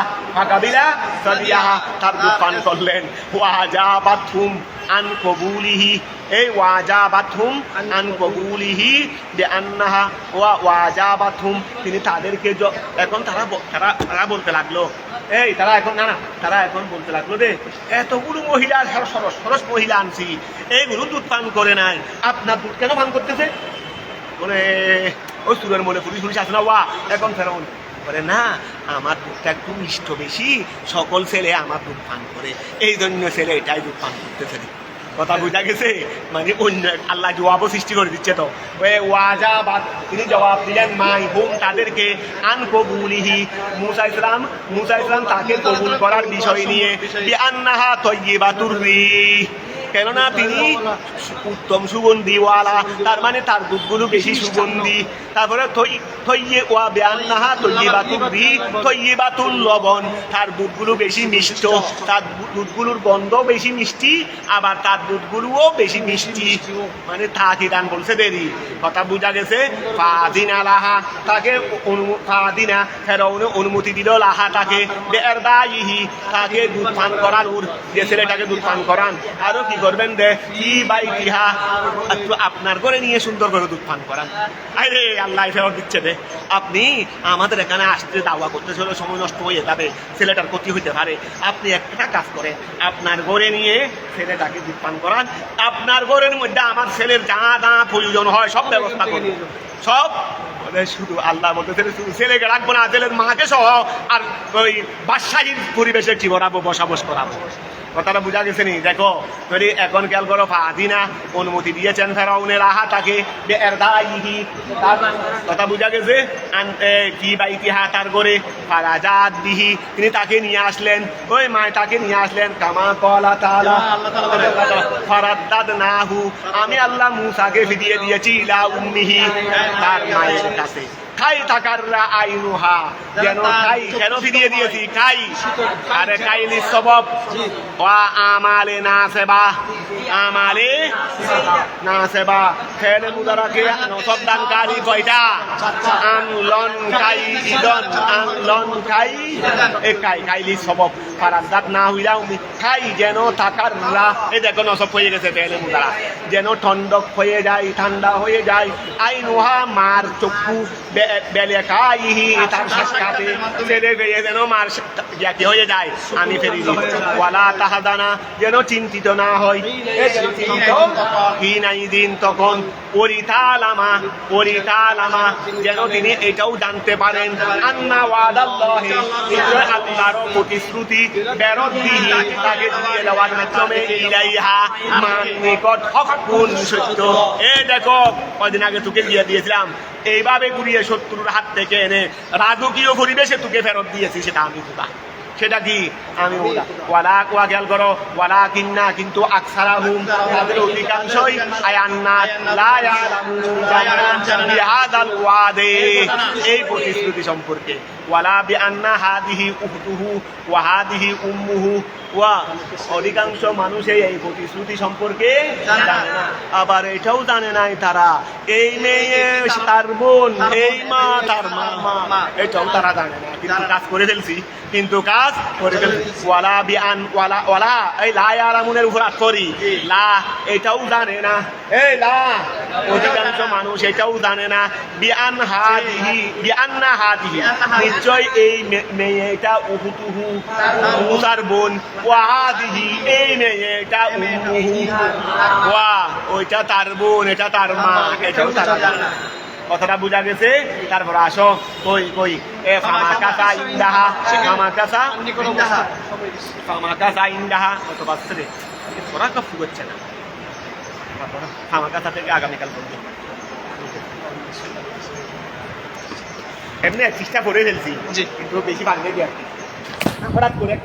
তার দুধ পান করলেন ওয়াজাবাতহুম আন কবুলিহি এই ওয়াজাবাতহুম আন কবুলিহি বিআন্নাহা ওয়াজাবাতহুম তিনি তাদেরকে এখন তারা বলতে লাগলো তারা এখন বলতে লাগলো রে এতগুলো মহিলা সরস মহিলা আনছি এইগুলো দুধ পান করে নাই আপনার দুধ কেন পান করতেছে বলে ওই সুরের মনে পুলিশ আছে না এখন ফেরাউন বলে না আমার দুধটা একটু মিষ্ট বেশি সকল ছেলে আমার দুধ পান করে এই জন্য ছেলে এটাই দুধ পান করতেছে কথা বুঝা গেছে মানে অন্য আল্লাহ জবাবও সৃষ্টি করে দিচ্ছে তো তিনি জবাব দিলেন মাই হুম তাদেরকে আন কবুলিহি মুসা ইসলাম তাকে কবুল করার বিষয় নিয়ে বিআন্নাহা তাইয়্যিবাতুর রিহ কেননা তিনি উত্তম সুগন্ধিওয়ালা তার মানে তার দুধগুলো বেশি সুগন্ধি তারপরে তৈয়বাতুল লবণ তার দুধগুলো বেশি মিষ্ট তার দুধগুলোর গন্ধ বেশি মিষ্টি আবার তার দুধগুলোও বেশি মিষ্টি মানে তাকে দান বলছে দেরি কথা বোঝা গেছে ফাদিনা লাহা তাকে ফাদিনা ফেরাউন অনুমতি দিল লাহা তাকে বেরদাইহি তাকে দুধ পান করার যে ছেলেটাকে দুধ পান করান আরো কি করবেন দে কি বাইতিহা একটু আপনার ঘরে নিয়ে সুন্দর করে দুধ পান করান আরে আল্লাহ ফেরত দিচ্ছে দে আপনি আমাদের এখানে আসতে দাওয়া করতে চলে সময় নষ্ট হয়ে যাবে ছেলেটার ক্ষতি হইতে পারে আপনি একটা কাজ করেন আপনার ঘরে নিয়ে ছেলেটাকে দুধ পান করান আপনার ঘরের মধ্যে আমার ছেলের যা প্রয়োজন হয় সব ব্যবস্থা করুন সব শুধু আল্লাহ বলতে ছেলেকে রাখবো না ছেলের মাকে সহ আর ওই বাদশাহীর পরিবেশে কি করাবো বসাবস করাবো কথাটা বোঝা গেছে নি দেখো যদি এখন খেয়াল করো ফাদিনা অনুমতি দিয়েছেন ফেরাউনের আহা তাকে কথা বোঝা গেছে কি বাইতিহা তার করে ফারাজাত বিহি তিনি তাকে নিয়ে আসলেন ওই মায় তাকে নিয়ে আসলেন কামা কলা তাআলা ফারাদ্দাদনাহু আমি আল্লাহ মুসাকে ফিরিয়ে দিয়েছি ইলা উম্মিহি তার মায়ের কাছে খাই তাকাররা আইনুহা, যেন খাই কেন ফিরিয়ে দিয়েছি খাই আরে কাইলি সবব ওয়া আমালে নাসেবা, আমালে নাসেবা ফেলে মুদারাকে নসব দানকারী কয়টা আনলন কাই ইদন আনলন কাই এ কাই কাইলি সবব ফারাদাত না হইলাও খাই যেন তাকাররা, এই দেখো নসব হয়ে গেছে ফেলে মুদারা, যেন ঠন্ডক হয়ে যায় ঠান্ডা হয়ে যায় আইনুহা মার চক্ষু বেলে কাইহি তার সাক্ষাতে ছেলে পেয়ে যেন মার কি হয়ে যায় আমি ফেরি দিই ওয়ালা তাহাদানা যেন চিন্তিত না হয় কি নাই দিন তখন ওরিতালামা ওরিতালামা যেন তিনি এটাও জানতে পারেন আন্না ওয়াদাল্লাহি নিশ্চয় আল্লাহর প্রতিশ্রুতি বেরদ্দিহি তাকে দিয়ে দেওয়ার মাধ্যমে ইলাইহা মান নিকট হকুন সত্য। এ দেখো কদিন আগে তোকে দিয়ে দিয়েছিলাম, এইভাবে ঘুরিয়ে শত্রুর হাত থেকে এনে রাজকীয় পরিবেশে তোকে ফেরত দিয়েছি, সেটা আমি খোদা, সেটা কি আমি ওলা ওয়ালা কোয়া খেয়াল করো ওয়ালা কিন্না কিন্তু আকসারাহুম তাদের অধিকাংশই আয়ান্না লা ইয়ালামুন বিহাদাল ওয়াদে এই প্রতিশ্রুতি সম্পর্কে ওয়ালা বিআন্না হাদিহি উখতুহু ওয়া হাদিহি উম্মুহু ওয়া অধিকাংশ মানুষই এই প্রতিশ্রুতি সম্পর্কে জানে না, আবার এটাও জানে নাই তারা এই মেয়ে তার বোন এই মা তার মা এটাও তারা জানে না, কিন্তু কাজ করে ফেলছি কিন্তু কাজ করে ফেলছি ওয়ালা বিআন ওয়ালা ওয়ালা এই লা ইয়ালামুনের উপর করি লা এটাও জানে না, এই লা অধিকাংশ মানুষ এটাও জানে না বিআন হাদিহি বিআন্না হাদিহি নিশ্চয় এই মেয়েটা উহুতুহু মুসার বোন ওয়াহাদিহি এই মেয়েটা উম্মুহু ওয়া ওইটা তার বোন এটা তার মা এটাও তারা জানে না। কথাটা বোঝা গেছে? তারপর আসো কই কই এ ফামাকাসা ইন্দাহা ফামাকাসা ফামাকাসা ইন্দাহা কত বাচ্চা রে ওরা কফু করছে না, ফামাকাসা থেকে আগামীকাল বলবো এমনি চেষ্টা করে ফেলছি কিন্তু বেশি ভাঙবে কি আর কি হঠাৎ করে